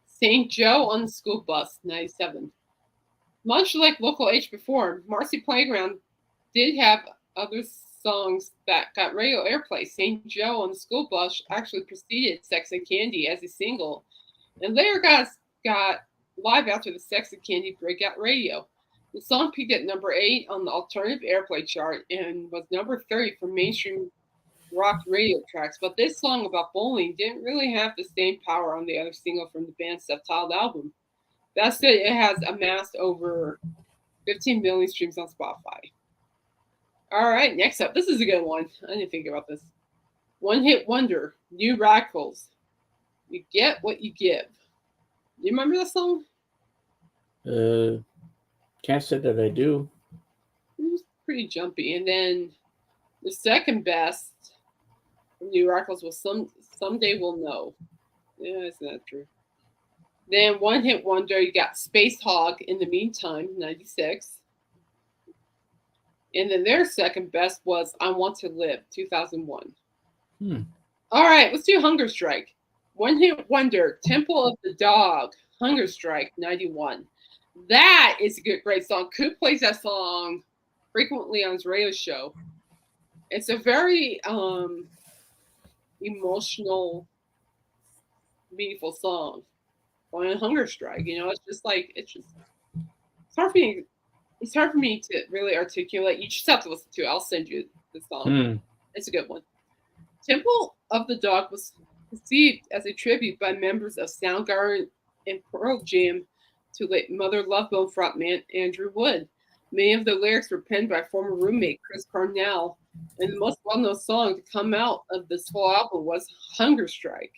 St. Joe on the School Bus, 97. Much like Local H before, Marcy Playground did have other songs that got radio airplay. St. Joe on the School Bus actually preceded Sex and Candy as a single, and later got live after the Sex and Candy breakout radio. The song peaked at number 8 on the alternative airplay chart and was number 30 for mainstream rock radio tracks. But this song about bowling didn't really have the same power on the other single from the band's self-titled album. That said, it has amassed over 15 million streams on Spotify. All right, next up. This is a good one. I didn't think about this. One Hit Wonder, New Radicals. You get what you give. You remember that song? Can't say that I do. It was pretty jumpy. And then the second best from New Radicals was Someday We'll Know. Yeah, isn't that true? Then One Hit Wonder, you got Space Hog in the Meantime, 96. And then their second best was I Want to Live, 2001. All right, let's do Hunger Strike. One Hit Wonder, Temple of the Dog, Hunger Strike, 91. That is a great song. Coop plays that song frequently on his radio show. It's a very emotional, meaningful song on a hunger strike. You know, it's hard for me to really articulate. You just have to listen to it. I'll send you the song. It's a good one. Temple of the Dog was conceived as a tribute by members of Soundgarden and Pearl Jam to late Mother Love Bone frontman Andrew Wood. Many of the lyrics were penned by former roommate Chris Cornell, and the most well-known song to come out of this full album was Hunger Strike,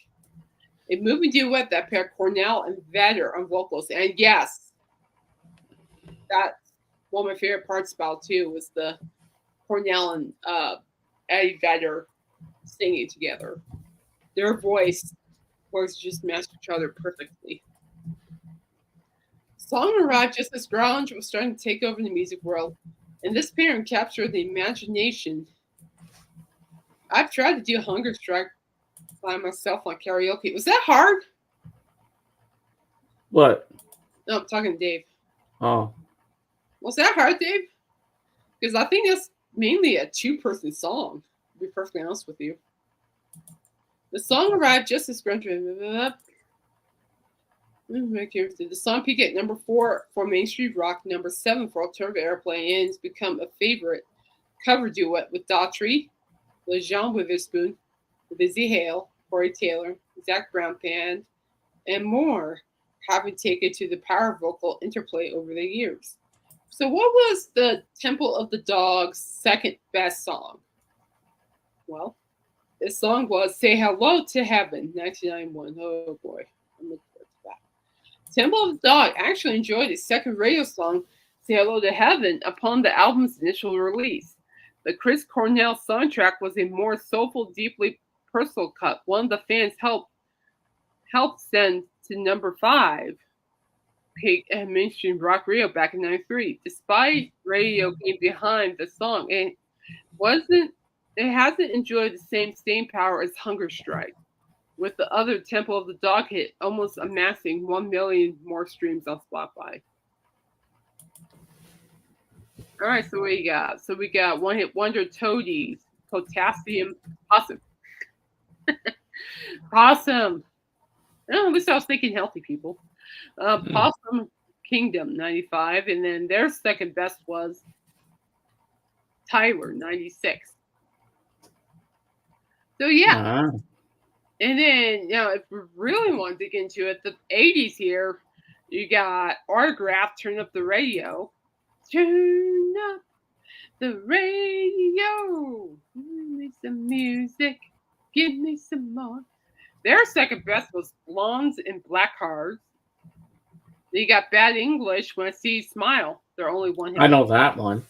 a movie duet that paired Cornell and Vedder on vocals. And yes, that's one of my favorite parts about it too, was the Cornell and Eddie Vedder singing together. Their voice just matched each other perfectly. Song arrived just as grunge was starting to take over the music world, and this pairing captured the imagination. I've tried to do Hunger Strike by myself on karaoke. Was that hard? What? No, I'm talking to Dave. Oh. Was that hard, Dave? Because I think mainly a two-person song, to be perfectly honest with you. The song arrived just as the song peaked at number 4 for mainstream rock, number 7 for alternative airplay, and has become a favorite cover duet with Daughtry, LeJean Witherspoon, Lizzie Hale, Corey Taylor, Zach Brown Band, and more, having taken to the power vocal interplay over the years. So, what was the Temple of the Dog's second best song? Well, this song was Say Hello to Heaven, 1991. Oh boy, I'm looking forward to that. Temple of the Dog actually enjoyed its second radio song, Say Hello to Heaven, upon the album's initial release. The Chris Cornell soundtrack was a more soulful, deeply personal cut. One of the fans helped send to number 5 and mainstream rock radio back in '93. Despite radio being behind the song, it hasn't enjoyed the same staying power as Hunger Strike, with the other Temple of the Dog hit almost amassing 1 million more streams on Spotify. All right, so what you got? So we got One Hit Wonder Toadies, Potassium Possum. Possum. Oh, at least I was thinking healthy people. Possum Kingdom, 95. And then their second best was Tyler, 96. So, yeah. And then, if we really want to dig into it, the 80s here, you got Autograph, Turn Up the Radio. Turn up the radio. Give me some music. Give me some more. Their second best was Blondes and Blackhearts. You got Bad English, When I See You Smile. They're only one hit. I know that one.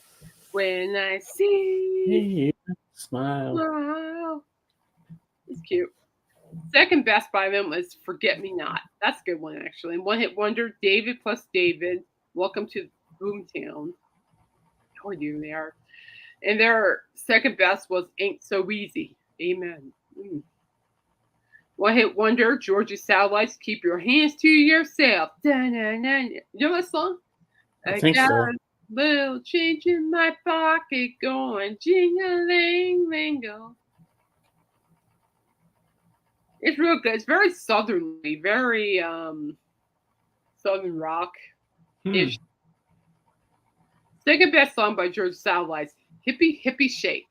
When I see you smile. It's cute. Second best by them was Forget Me Not. That's a good one, actually. And One Hit Wonder, David plus David. Welcome to Boomtown. How do they are. And their second best was Ain't So Easy. Amen. One Hit Wonder, Georgia Satellites, Keep Your Hands to Yourself. Da-na-na-na. You know that song? I think got so. a little change in my pocket going jing-a-ling-lingo. It's real good. It's very southerly, very southern rock-ish. Second best song by Georgia Satellites, Hippie Hippie Shake.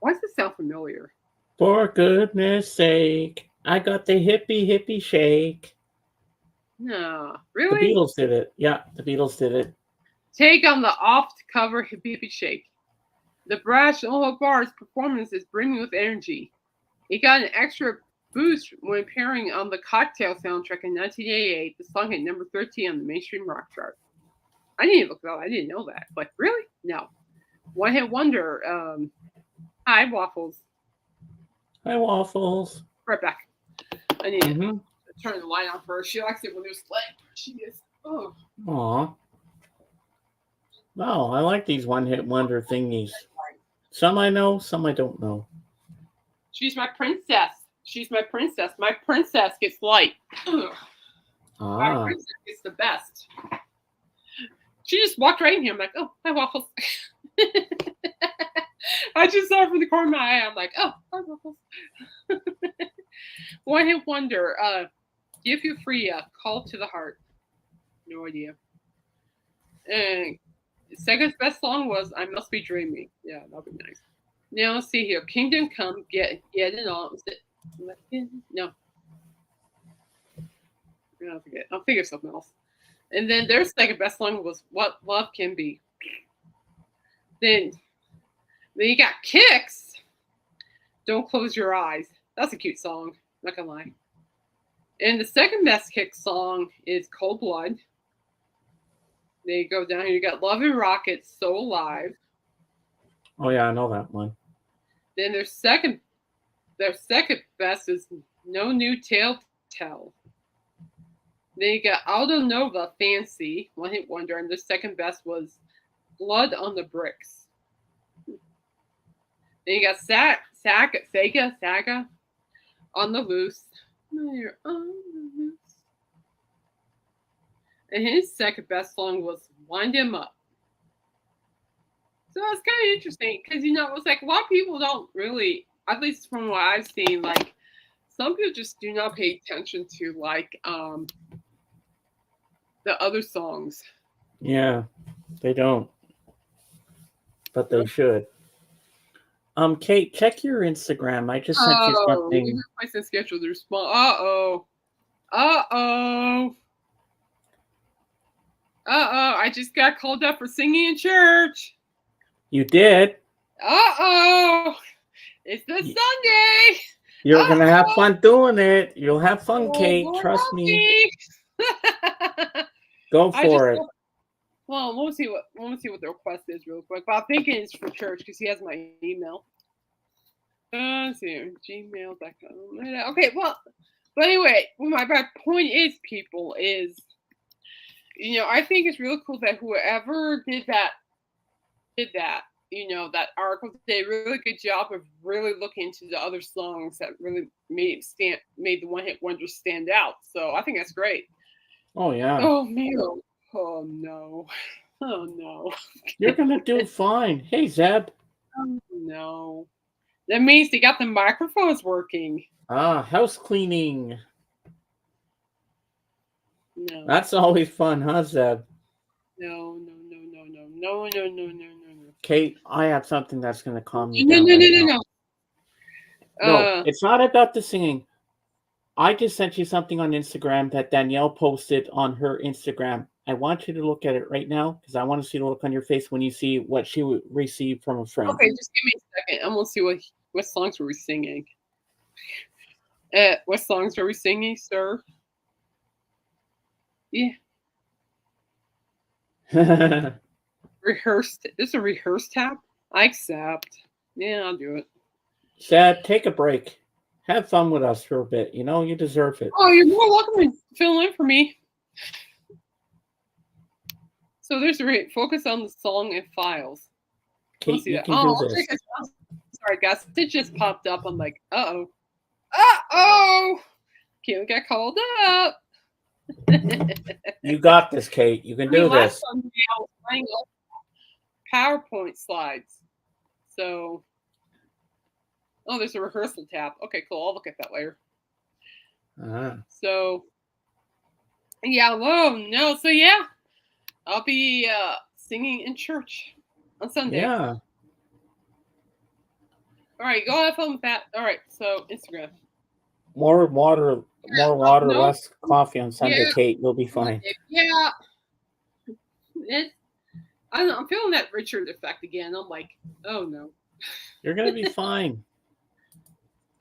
Why does it sound familiar? For goodness sake, I got the hippie hippie shake. No, really? The Beatles did it. Yeah, the Beatles did it. Take on the oft-cover Hippie Hippie Shake. The brash Oho Bar's performance is brimming with energy. It got an extra boost when appearing on the Cocktail soundtrack in 1988. The song hit number 13 on the mainstream rock chart. I didn't look it up. I didn't know that. But really? No. One Hit Wonder. Hi, Waffles. Hi, Waffles. Right back. I need to turn the light on for her. She likes it when there's light. She is. Oh. Aw. Wow, I like these one-hit wonder thingies. Some I know, some I don't know. She's my princess. She's my princess. My princess gets light. My princess gets the best. She just walked right in here. I'm like, oh, hi, Waffles. I just saw her from the corner of my eye. I'm like, oh, hi, Waffles. One Hit Wonder. Give You Free, Call to the Heart. No idea. And second best song was I Must Be Dreaming. Yeah, that'll be nice. Now let's see here. Kingdom Come, Get It On. Was it? No. I'll forget. I'll figure something else. And then their second best song was What Love Can Be. Then you got Kicks. Don't Close Your Eyes. That's a cute song. Not gonna lie. And the second best Kicks song is Cold Blood. Then you go down here. You got Love and Rockets, So Alive. Oh yeah, I know that one. Then their second best is No New Tale to Tell. Then you got Aldo Nova, Fancy, One Hit Wonder, and their second best was Blood on the Bricks. Then you got Saga, On the Loose. You're on the loose. And his second best song was Wind Him Up. So it's kind of interesting because it's like a lot of people don't really, at least from what I've seen, like some people just do not pay attention to like the other songs. Yeah, they don't, but they should. Kate, check your Instagram. I just sent you something. You place and schedule the response. Uh-oh. I just got called up for singing in church. You did? It's the Sunday. You're going to have fun doing it. You'll have fun, Kate. Trust me. Go for it. Well, we'll see what the request is real quick. But I'm thinking it's for church because he has my email. Let's see, gmail.com. Okay, well, but anyway, my point is, people, is, I think it's really cool that whoever did that, that article did a really good job of really looking into the other songs that really made the one-hit wonders stand out. So I think that's great. Oh, yeah. Oh, man. Oh, no. Oh, no. You're going to do fine. Hey, Zeb. Oh, no. That means they got the microphones working. House cleaning. No. That's always fun, huh, Zeb? No. Kate, I have something that's going to calm you down. No. No, it's not about the singing. I just sent you something on Instagram that Danielle posted on her Instagram. I want you to look at it right now because I want to see the look on your face when you see what she received from a friend. Okay, just give me a second. I'm going to see what songs were we singing. What songs are we singing, sir? Yeah. Rehearsed. This is a rehearsed tab? I accept. Yeah, I'll do it. Sad, take a break. Have fun with us for a bit. You deserve it. Oh, you're more welcome to fill in for me. So there's focus on the song and files. Kate, you can do this. Sorry, guys. It just popped up. I'm like, uh-oh. Kate got called up. You got this, Kate. You can do this. PowerPoint slides. So, there's a rehearsal tab. Okay, cool. I'll look at that later. So, yeah, no. So, yeah, I'll be singing in church on Sunday. Yeah. All right, go have fun with that. All right, so Instagram. More water, less coffee on Sunday, yeah. Kate. You'll be fine. Yeah. I don't know, I'm feeling that Richard effect again. I'm like, oh no. You're going to be fine.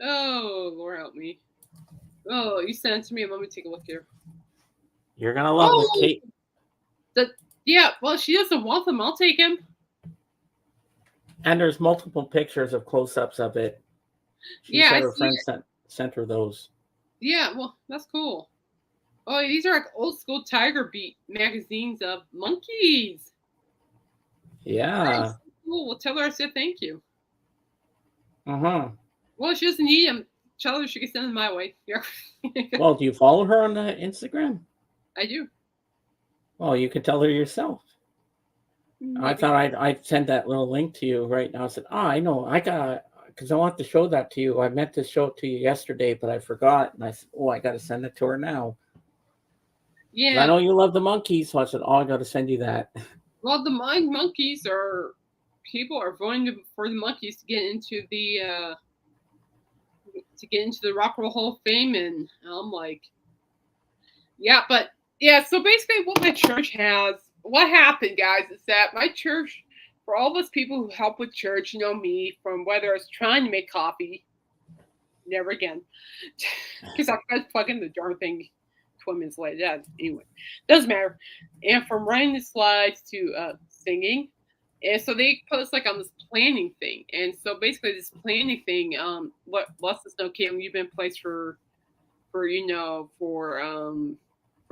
Oh, Lord help me. Oh, you sent it to me. Let me take a look here. You're going to love it, Kate. Yeah, well, she doesn't want them. I'll take him. And there's multiple pictures of close-ups of it. She said her friend sent her those. Yeah, well, that's cool. Oh, these are like old school Tiger Beat magazines of monkeys. Yeah. Nice. Cool. Well, tell her I said thank you. Well, she doesn't need them. Tell her she can send them my way. Well, do you follow her on Instagram? I do. Well, you can tell her yourself. Maybe. I thought I'd send that little link to you right now. I said, I know. Because I want to show that to you. I meant to show it to you yesterday, but I forgot. And I said, I got to send it to her now. Yeah. I know you love the monkeys, so I said, I got to send you that. Well, the monkeys people are voting for the monkeys to get into the Rock and Roll Hall of Fame, and I'm like, yeah, but yeah. So basically, what my church has, what happened, guys, is that my church, for all those people who help with church, me from whether it's trying to make coffee, never again, because I tried to plug in the darn thing 20 minutes later. Yeah, anyway, doesn't matter. And from writing the slides to singing, and so they put us like on this planning thing. And so basically, this planning thing, what lets us know, Kim, you've been placed for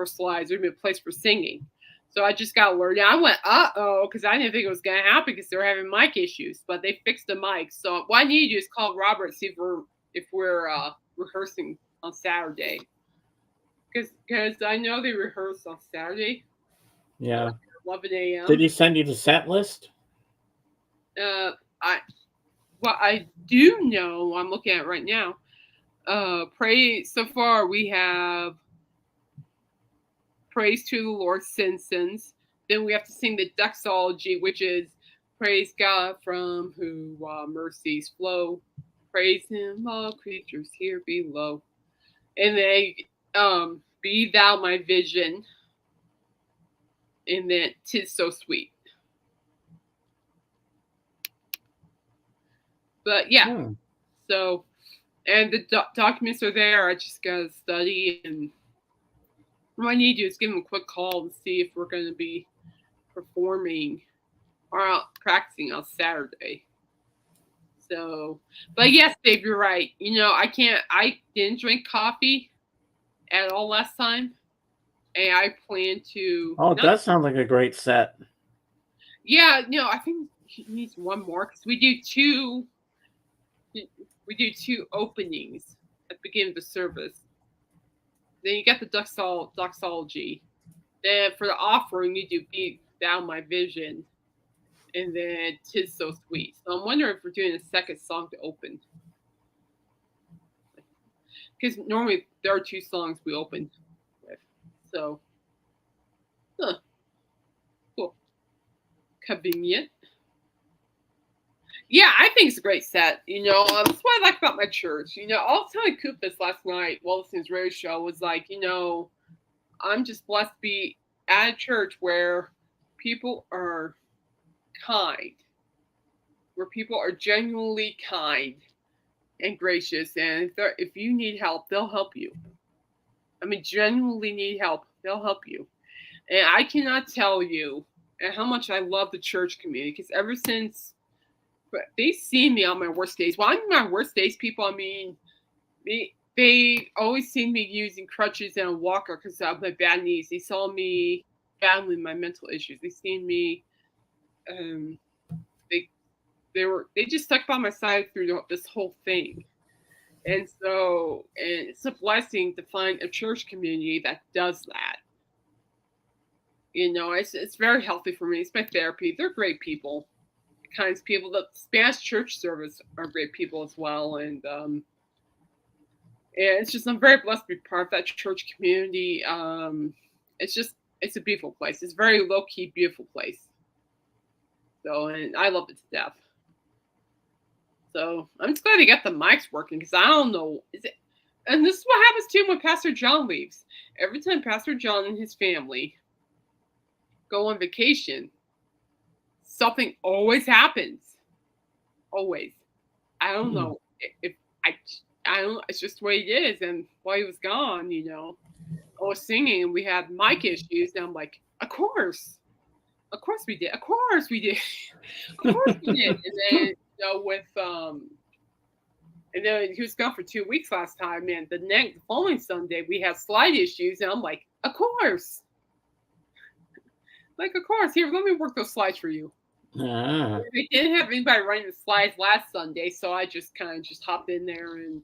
slides. You've been placed for singing. So I just got alerted. I went, because I didn't think it was going to happen because they were having mic issues, but they fixed the mic. So what I need to do is call Robert, see if we're rehearsing on Saturday. Because I know they rehearse on Saturday. Yeah. 11 a.m. Did he send you the set list? I what I do know, I'm looking at it right now. Praise so far we have praise to the Lord sins. Then we have to sing the doxology, which is praise God from whom mercies flow. Praise Him, all creatures here below. And then be thou my vision. And then 'tis so sweet. But yeah, so and the documents are there. I just gotta study, and what I need to do is give them a quick call and see if we're going to be performing or practicing on Saturday. So, but yes, Dave, you're right. I didn't drink coffee at all last time, and I plan to. Oh, it does sound like a great set. Yeah, I think he needs one more because we do two. We do two openings at the beginning of the service. Then you get the doxology. Then for the offering, you do "Be Thou My Vision," and then "'Tis So Sweet." So I'm wondering if we're doing a second song to open, because normally there are two songs we open with. So, cool, convenient. Yeah, I think it's a great set. That's what I like about my church. I was telling Coop this last night while listening to his radio show. Was like, I'm just blessed to be at a church where people are kind, where people are genuinely kind and gracious, and if you need help, they'll help you. I mean, genuinely need help, they'll help you. And I cannot tell you how much I love the church community, because ever since they've seen me on my worst days. Well, I mean my worst days, people, I mean, they always seen me using crutches and a walker because of my bad knees. They saw me battling my mental issues. They seen me, they just stuck by my side through this whole thing. And it's a blessing to find a church community that does that. It's very healthy for me. It's my therapy. They're great people, the kinds of people. The Spanish church service are great people as well. And it's just, I'm very blessed to be part of that church community. It's a beautiful place. It's a very low key, beautiful place. So, and I love it to death. So I'm just glad they got the mics working, because I don't know, and this is what happens too when Pastor John leaves. Every time Pastor John and his family go on vacation, something always happens. Always. I don't know if I don't. It's just the way it is. And while he was gone, I was singing and we had mic issues, and I'm like, of course we did. Of course we did. Of course we did. And then and then he was gone for 2 weeks last time, and the following Sunday we had slide issues, and I'm like, of course. Like, of course. Here, let me work those slides for you. They didn't have anybody running the slides last Sunday, so I just kind of hopped in there and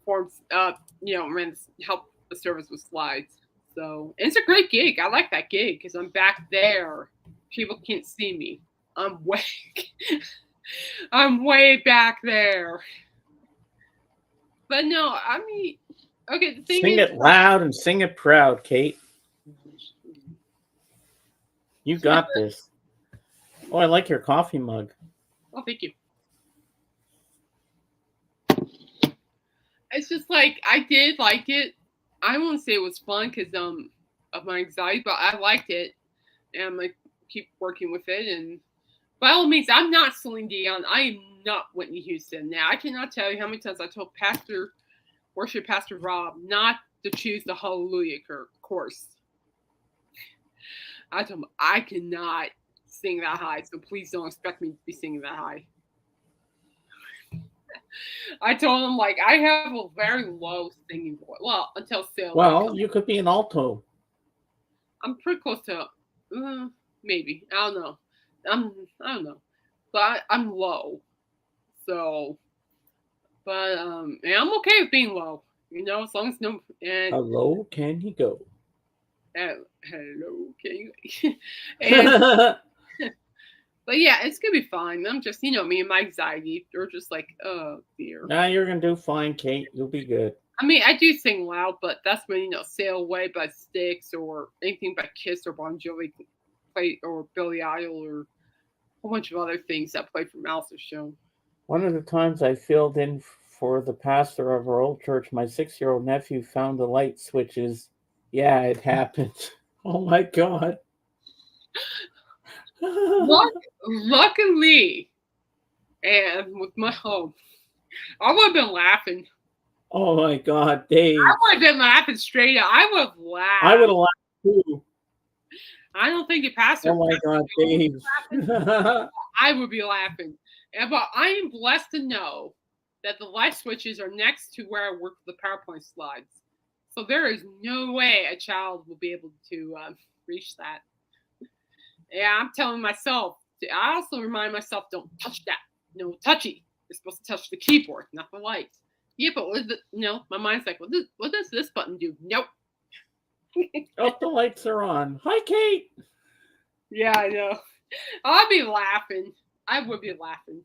forms ran help the service with slides. So it's a great gig. I like that gig because I'm back there. People can't see me. I'm way back there. But no, I mean, okay. The thing sing it loud and sing it proud, Kate. You got this. Oh, I like your coffee mug. Oh, thank you. It's just like, I did like it. I won't say it was fun because of my anxiety, but I liked it, and I'm like, keep working with it. And by all means, I'm not Celine Dion. I am not Whitney Houston. Now, I cannot tell you how many times I told Worship Pastor Rob not to choose the Hallelujah course. I told him I cannot sing that high, so please don't expect me to be singing that high. I told him, like, I have a very low singing voice. Well, until Sale. Well, you could be an alto. I'm pretty close to, maybe. I don't know. I don't know. But I'm low. So, but, and I'm okay with being low. As long as no. And how low can he go? Hello, can you? and but yeah, it's gonna be fine. I'm just, me and my anxiety. They're just like, oh dear. Nah, you're gonna do fine, Kate. You'll be good. I mean, I do sing loud, but that's when "Sail Away" by Styx or anything by Kiss or Bon Jovi play, or Billy Idol, or a whole bunch of other things that play from Alice's show. One of the times I filled in for the pastor of our old church, my 6-year-old nephew found the light switches. Yeah, it happened. Oh my God. Luckily, and with my home, I would have been laughing. Oh my God, Dave. I would have been laughing straight up. I would have laughed. I would have laughed too. I don't think it passed. Oh my God, Dave. I would be laughing. But I am blessed to know that the light switches are next to where I work with the PowerPoint slides. So there is no way a child will be able to reach that. Yeah, I'm telling myself. I also remind myself, don't touch that. No touchy. You're supposed to touch the keyboard, not the lights. Yeah, but my mind's like, what does this button do? Nope. Oh, the lights are on. Hi, Kate. Yeah, I know. I'd be laughing. I would be laughing.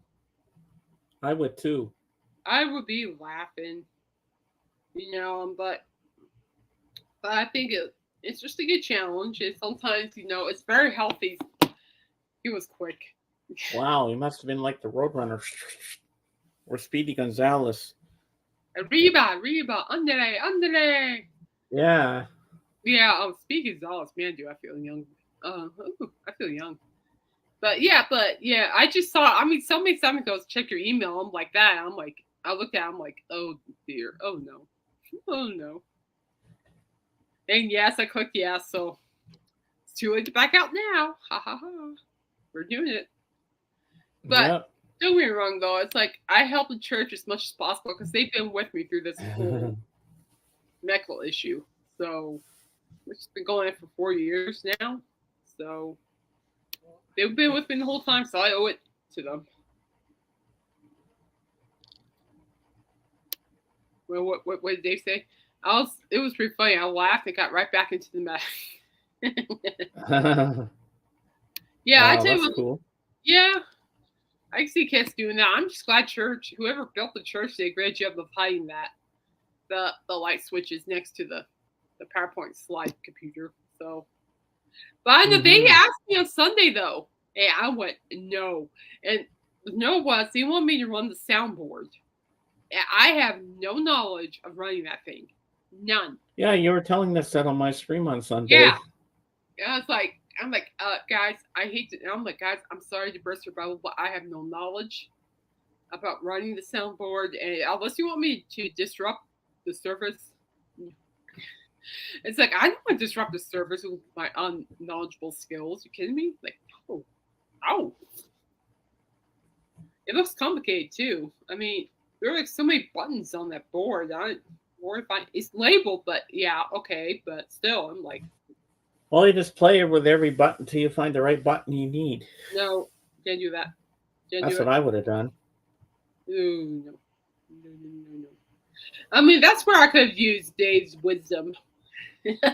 I would too. I would be laughing. But I think it's just a good challenge. And sometimes, it's very healthy. He was quick. Wow, he must have been like the Roadrunner or Speedy Gonzales. Arriba, andale. Yeah. Yeah, Speedy Gonzales, man, do I feel young. I feel young. But yeah, I just saw, somebody goes, check your email. I'm like that. I'm like, I looked at it, I'm like, oh dear. Oh no. Oh no. And yes, I clicked yes, so it's too late to back out now. Ha ha ha. We're doing it. But don't get me wrong, though. It's like I help the church as much as possible because they've been with me through this whole medical issue. So, which has been going on for 4 years now. So, they've been with me the whole time, so I owe it to them. Well, what did Dave say? It was pretty funny. I laughed and got right back into the mess. Yeah, wow, I tell you what. Cool. Yeah, I see kids doing that. I'm just glad whoever built the church did a great job of hiding that the light switches next to the PowerPoint slide computer. So, but I know they asked me on Sunday though, and I went no, and no was they want me to run the soundboard. And I have no knowledge of running that thing, none. Yeah, you were telling us that on my stream on Sunday. Yeah, and I'm like, guys, I hate to. I'm like, guys, I'm sorry to burst your bubble, but I have no knowledge about running the soundboard, and unless you want me to disrupt the service, it's like I don't want to disrupt the service with my unknowledgeable skills. You kidding me? Like, oh, it looks complicated too. I mean, there are like so many buttons on that board. It's labeled, but yeah, okay, but still, I'm like. Well, you just play it with every button until you find the right button you need. No, can't do that. That's what I would have done. Ooh, no. I mean, that's where I could have used Dave's wisdom. Wisdom.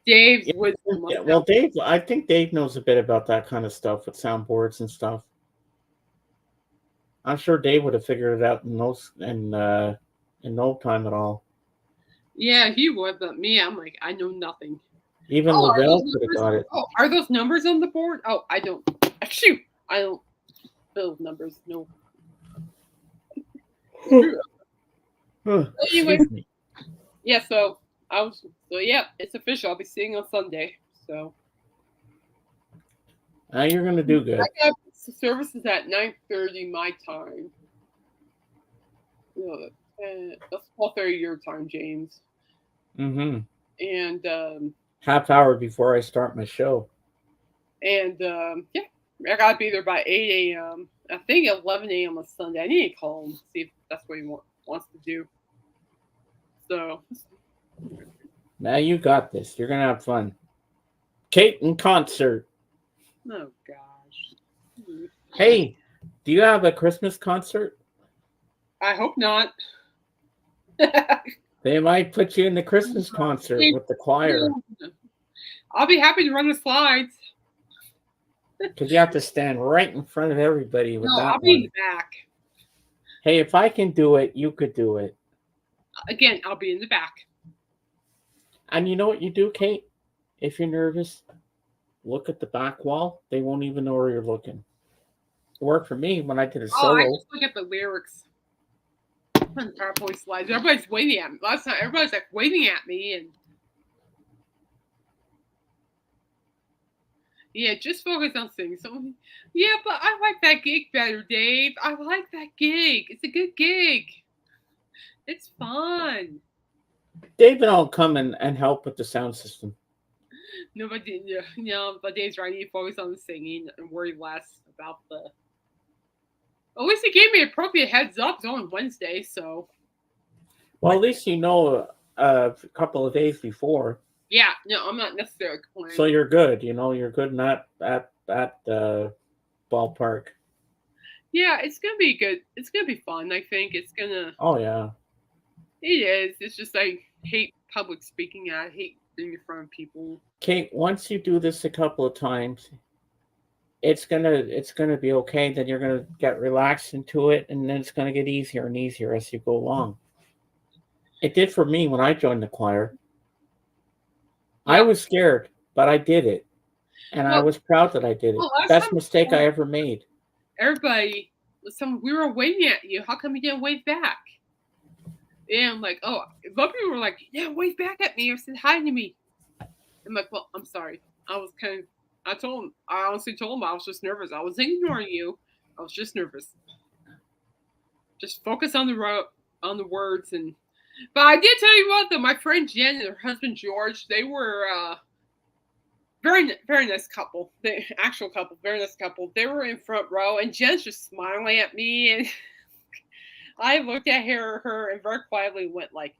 Yeah, well, Dave, I think Dave knows a bit about that kind of stuff with soundboards and stuff. I'm sure Dave would have figured it out in no time at all. Yeah, he would, but me, I'm like, I know nothing. Even Lavelle could have got it. Oh, are those numbers on the board? Oh, I don't. Shoot, I don't. Those numbers, no. Anyway, yeah. So yeah, it's official. I'll be seeing on Sunday. So. Now you're gonna do good. I got services at 9:30 my time. That's 12:30 your time, James. Mm-hmm. And half hour before I start my show. And yeah, I gotta be there by 8 a.m. I think 11 a.m. on Sunday. I need to call him, see if that's what he wants to do. So now you got this. You're gonna have fun. Kate in concert. Oh gosh. Hey, do you have a Christmas concert? I hope not. They might put you in the Christmas concert with the choir. I'll be happy to run the slides. Because you have to stand right in front of everybody with that I'll be in one. the back. Hey, if I can do it, you could do it. Again, I'll be in the back. And you know what you do, Kate? If you're nervous, look at the back wall. They won't even know where you're looking. It worked for me when I did a solo. I just look at the lyrics. PowerPoint slides. Everybody's waiting at me. Last time, everybody's like waiting at me, and yeah, just focus on singing. So, yeah, but I like that gig better, Dave. I like that gig. It's a good gig. It's fun. Dave and I'll come and help with the sound system. No, but but Dave's right. I need to focus on the singing and worry less about the. At least he gave me appropriate heads up. It's only Wednesday, so. Well, at least you know a couple of days before. Yeah, no, I'm not necessarily complaining. So you're good. You're good at the ballpark. Yeah, it's gonna be good. It's gonna be fun. I think it's gonna. Oh yeah. It is. It's just I hate public speaking. I hate being in front of people. Kate, once you do this a couple of times, it's gonna be okay. Then you're gonna get relaxed into it, and then it's gonna get easier and easier as you go along. It did for me when I joined the choir. Yeah. I was scared, but I did it, and I was proud that I did it. Best mistake I ever made. Everybody, we were waving at you. How come you didn't wave back? And I'm like, oh, a lot of people were like, yeah, wave back at me or said hi to me. I'm like, well, I'm sorry. I was I honestly told him I was just nervous. I wasn't ignoring you. I was just nervous. Just focus on the words. But I did tell you what, though, my friend Jen and her husband George, they were very, very nice couple. The actual couple, very nice couple. They were in front row, and Jen's just smiling at me, and I looked at her, and very quietly went like,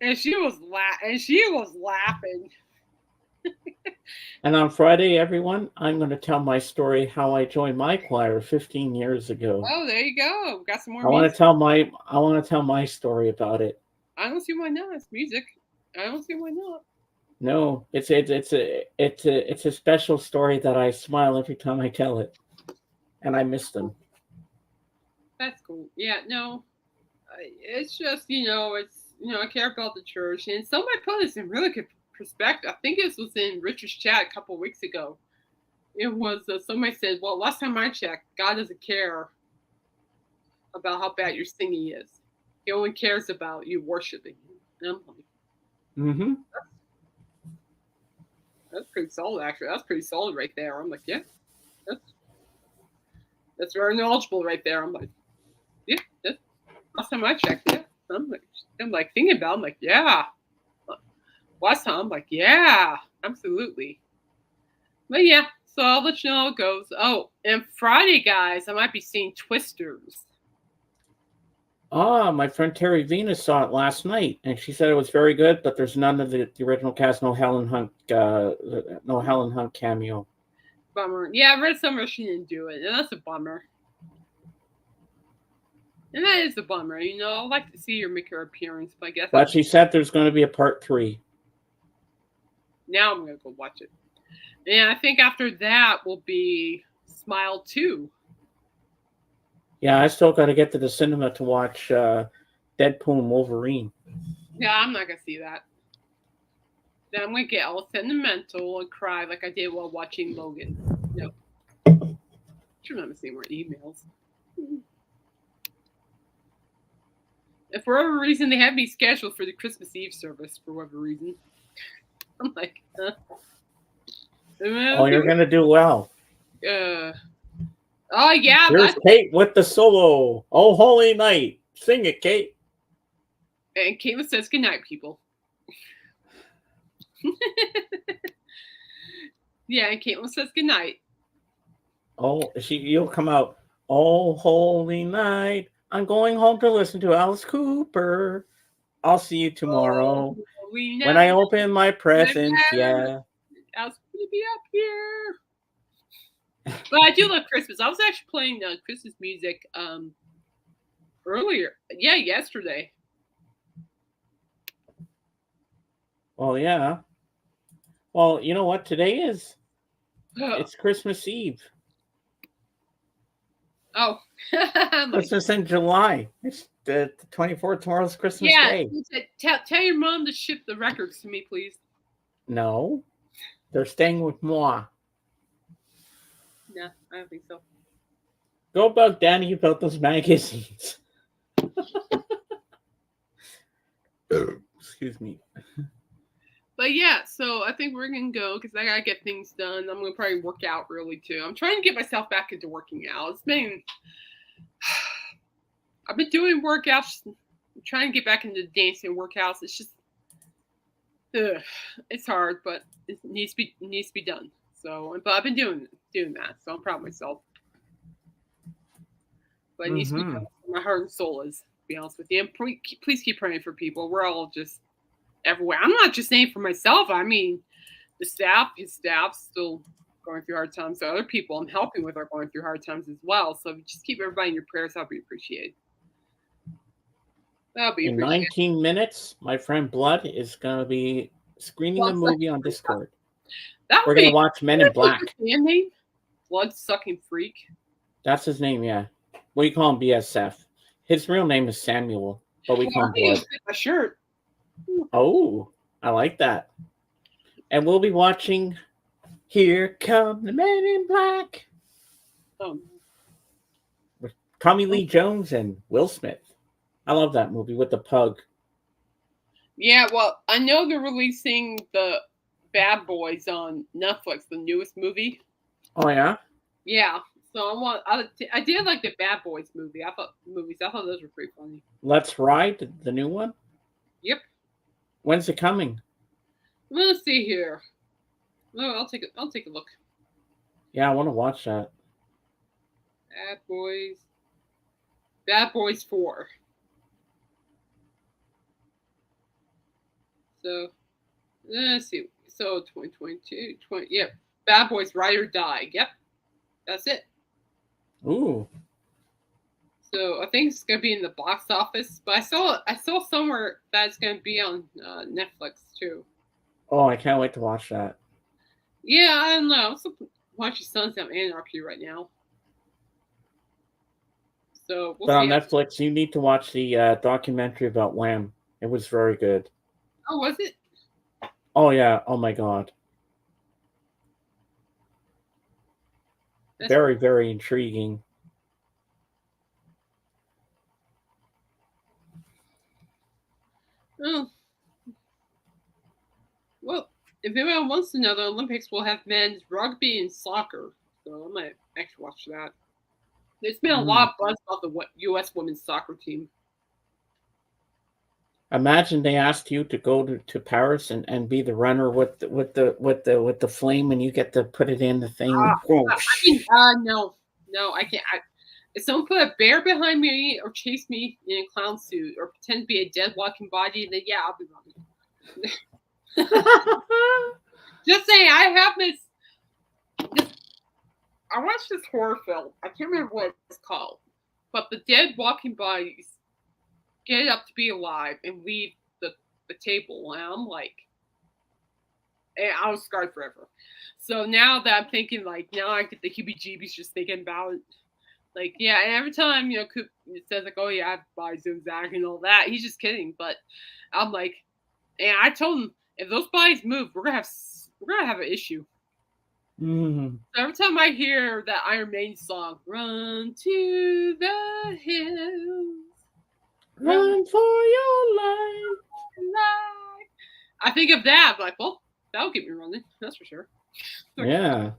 and she was laughing. And on Friday, everyone, I'm going to tell my story how I joined my choir 15 years ago. Oh, there you go. Got some more. I want to tell my story about it. I don't see why not. It's music. I don't see why not. No, it's a special story that I smile every time I tell it, and I miss them. That's cool. Yeah, no, it's just I care about the church, and somebody put this in really good perspective. I think this was in Richard's chat a couple of weeks ago. It was somebody said, "Well, last time I checked, God doesn't care about how bad your singing is. He only cares about you worshiping Him." And I'm like, mm-hmm. That's pretty solid, actually. That's pretty solid right there. I'm like, yeah, that's very knowledgeable right there. I'm like, yeah, that's last time I checked, yeah. I'm like thinking about it, I'm like, yeah. Last time, I'm like, yeah, absolutely. But yeah, so I'll let you know how it goes. Oh, and Friday, guys, I might be seeing Twisters. My friend Terry Venus saw it last night, and she said it was very good, but there's none of the original cast, no Helen Hunt cameo. Bummer. Yeah, I read somewhere she didn't do it, and that's a bummer. And that is a bummer. I'd like to see her make her appearance, but I guess. But she said there's going to be a part 3. Now I'm going to go watch it. And I think after that will be Smile 2. Yeah, I still got to get to the cinema to watch Deadpool and Wolverine. Yeah, I'm not going to see that. Then I'm going to get all sentimental and cry like I did while watching Logan. Nope. Should remember seeing more emails. And for whatever reason, they had me scheduled for the Christmas Eve service, for whatever reason. I'm like, huh? Oh, you're going to do well. Oh, yeah. Here's Kate with the solo. Oh, holy night. Sing it, Kate. And Caitlin says goodnight, people. Yeah, and Caitlin says goodnight. Oh, you'll come out. Oh, holy night. I'm going home to listen to Alice Cooper. I'll see you tomorrow. When I open my presents, yeah. Alice going to be up here. But I do love Christmas. I was actually playing Christmas music earlier. Yeah, yesterday. Well, yeah. Well, you know what today is? It's Christmas Eve. Oh. Christmas in July. It's the 24th. Tomorrow's Christmas Yeah. Day. Tell your mom to ship the records to me, please. No. They're staying with moi. No, I don't think so. Go about Danny about those magazines. Excuse me. But yeah, so I think we're gonna go because I gotta get things done. I'm gonna probably work out early too. I'm trying to get myself back into working out. I've been doing workouts. I'm trying to get back into dancing workouts. It's just, it's hard, but it needs to be done. So, but I've been doing that, so I'm proud of myself. But it needs to be done. My heart and soul is, to be honest with you. And please keep praying for people. We're all just everywhere. I'm not just saying for myself. I mean, his staff's still going through hard times. So other people I'm helping with are going through hard times as well. So just keep everybody in your prayers. That'll be appreciated. In 19 minutes, my friend Blood is going to be screening a movie on Discord. We're going to watch Men in Black. Name? Blood Sucking Freak. That's his name, yeah. We call him BSF. His real name is Samuel, but we call him Blood. My shirt. Oh, I like that. And we'll be watching Here Come the Men in Black. Oh. With Tommy Lee Jones and Will Smith. I love that movie with the pug. Yeah, well, I know they're releasing the Bad Boys on Netflix, the newest movie. Oh, yeah? Yeah. So I did like the Bad Boys movie. I thought those were pretty funny. Let's Ride, the new one? Yep. When's it coming? Let's see here. Oh, I'll take a look. Yeah, I want to watch that. Bad Boys 4. So let's see. So 2022, Bad Boys Ride or Die. Yep. That's it. Ooh. So I think it's gonna be in the box office, but I saw somewhere that it's gonna be on Netflix too. Oh, I can't wait to watch that. Yeah, I don't know. I'm still watching Sons of Anarchy right now. So but on Netflix, you need to watch the documentary about Wham. It was very good. Oh, was it? Oh yeah. Oh my God. Very, very intriguing. Oh. Well, if anyone wants to know, the Olympics will have men's rugby and soccer. So I might actually watch that. There's been a lot of buzz about the U.S. women's soccer team. Imagine they asked you to go to Paris and be the runner with the flame, and you get to put it in the thing. No, I can't. If someone put a bear behind me or chase me in a clown suit or pretend to be a dead walking body, then yeah, I'll be running. Just saying, I have this. I watched this horror film. I can't remember what it's called, but the dead walking bodies get up to be alive and leave the table. And I'm like, and I was scarred forever. So now that I'm thinking, like, now I get the heebie-jeebies just thinking about it. Like, yeah, and every time, Coop says, like, oh, yeah, I have bodies and Zach and all that, he's just kidding. But I'm like, and I told him, if those bodies move, we're gonna have an issue. Mm-hmm. So every time I hear that Iron Maiden song, "Run to the hills, run for your life," I think of that. I'm like, well, that'll get me running. That's for sure. Yeah.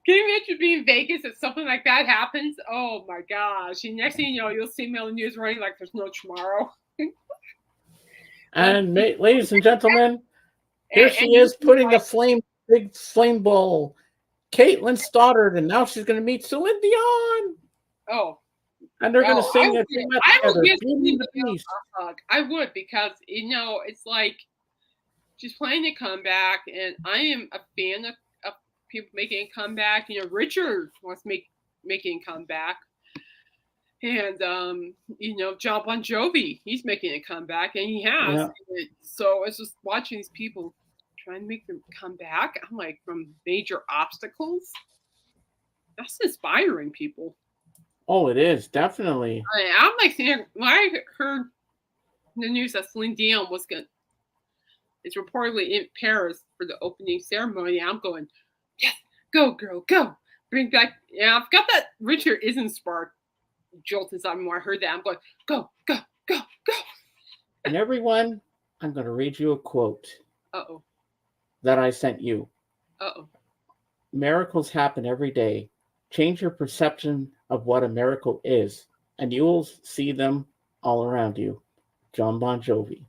Can you imagine being in Vegas if something like that happens? Oh my gosh! And next thing you know, you'll see me on the news running like there's no tomorrow. And ladies and gentlemen, here she is putting a big flame ball. Caitlin Stoddard, and now she's going to meet Celine Dion. Oh. And they're going to sing it together. I would, because, it's like she's playing a comeback, and I am a fan of people making a comeback. Richard wants making a comeback. And John Bon Jovi, he's making a comeback, and he has. Yeah. So I was just watching these people trying to make them come back. I'm like, from major obstacles. That's inspiring, people. Oh, it is definitely. I'm like, when I heard the news that Celine Dion is reportedly in Paris for the opening ceremony, I'm going, yes, go girl, go, bring back. Yeah, I've got that Richard isn't spark jolt inside me when I heard that. I'm going, go, go, go, go. And everyone, I'm going to read you a quote. Uh-oh. That I sent you. Uh-oh. Miracles happen every day. Change your perception of what a miracle is, and you will see them all around you. John Bon Jovi.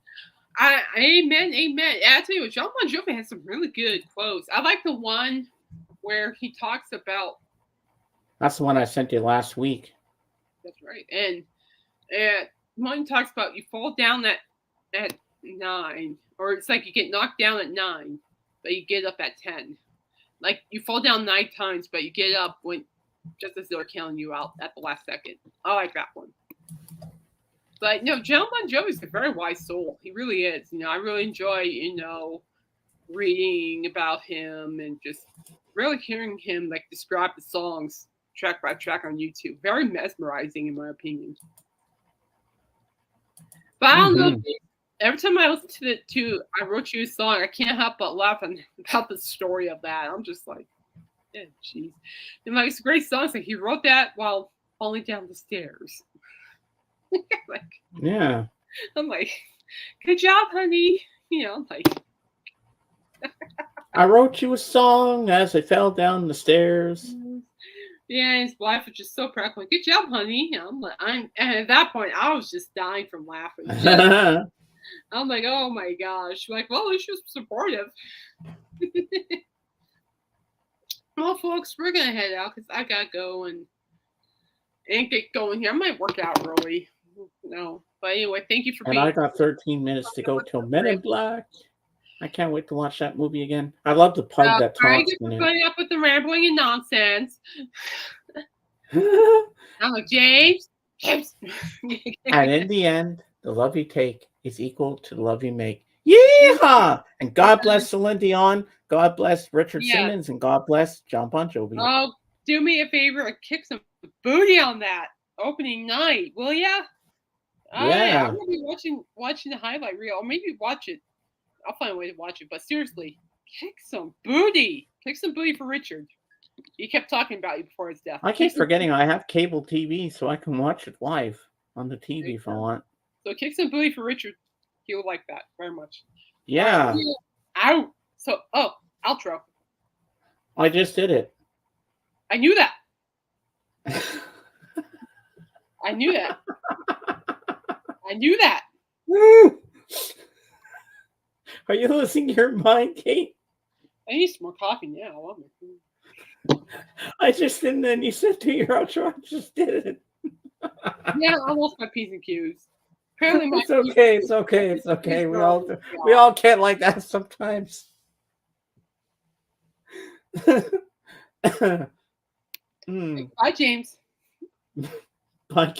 Amen. I tell you what, John Bon Jovi has some really good quotes. I like the one where he talks about. That's the one I sent you last week. That's right. And one talks about you fall down at 9, or it's like you get knocked down at 9, but you get up at 10. Like you fall down 9 times, but you get up just as they're counting you out at the last second. I like that one. But John Bon Jovi is a very wise soul. He really is. I really enjoy reading about him and just really hearing him like describe the songs track by track on YouTube. Very mesmerizing, in my opinion. But I don't know. Every time I listen to I Wrote You a Song, I can't help but laugh about the story of that. I'm just like, yeah, jeez. And like, it's a great song. It's like he wrote that while falling down the stairs. Like, yeah. I'm like, good job, honey. I'm like. I wrote you a song as I fell down the stairs. Yeah, his wife was just so proud. Like, good job, honey. And at that point, I was just dying from laughing. I'm like, oh my gosh. Like, well, it's just supportive. Well, folks, we're gonna head out because I gotta go and get going here. I might work out early. No, but anyway, thank you for being. And I got 13 minutes to go till Men in Black. I can't wait to watch that movie again. I love the pug that talks. Putting up with the rambling and nonsense. I'm like, James. And in the end, the love you take is equal to the love you make. Yeehaw! And God bless Celine Dion. God bless Richard Simmons. And God bless John Bon Jovi. Oh, do me a favor and kick some booty on that opening night, will ya? Yeah. I'm gonna be watching the highlight reel, or maybe watch it. I'll find a way to watch it. But seriously, kick some booty. Kick some booty for Richard. He kept talking about you before his death. I keep forgetting I have cable TV, so I can watch it live on the TV if I want. So kick some booty for Richard. He would like that very much. Yeah. Out. So, outro. I just did it. I knew that. I knew that. I knew that. Are you losing your mind, Kate? I need some more coffee now. I just didn't. Then you said to your outro. I just did it. Yeah, I lost my P's and Q's. Apparently, it's okay. It's okay. It's okay. We all can't like that sometimes. Bye, James. Bye.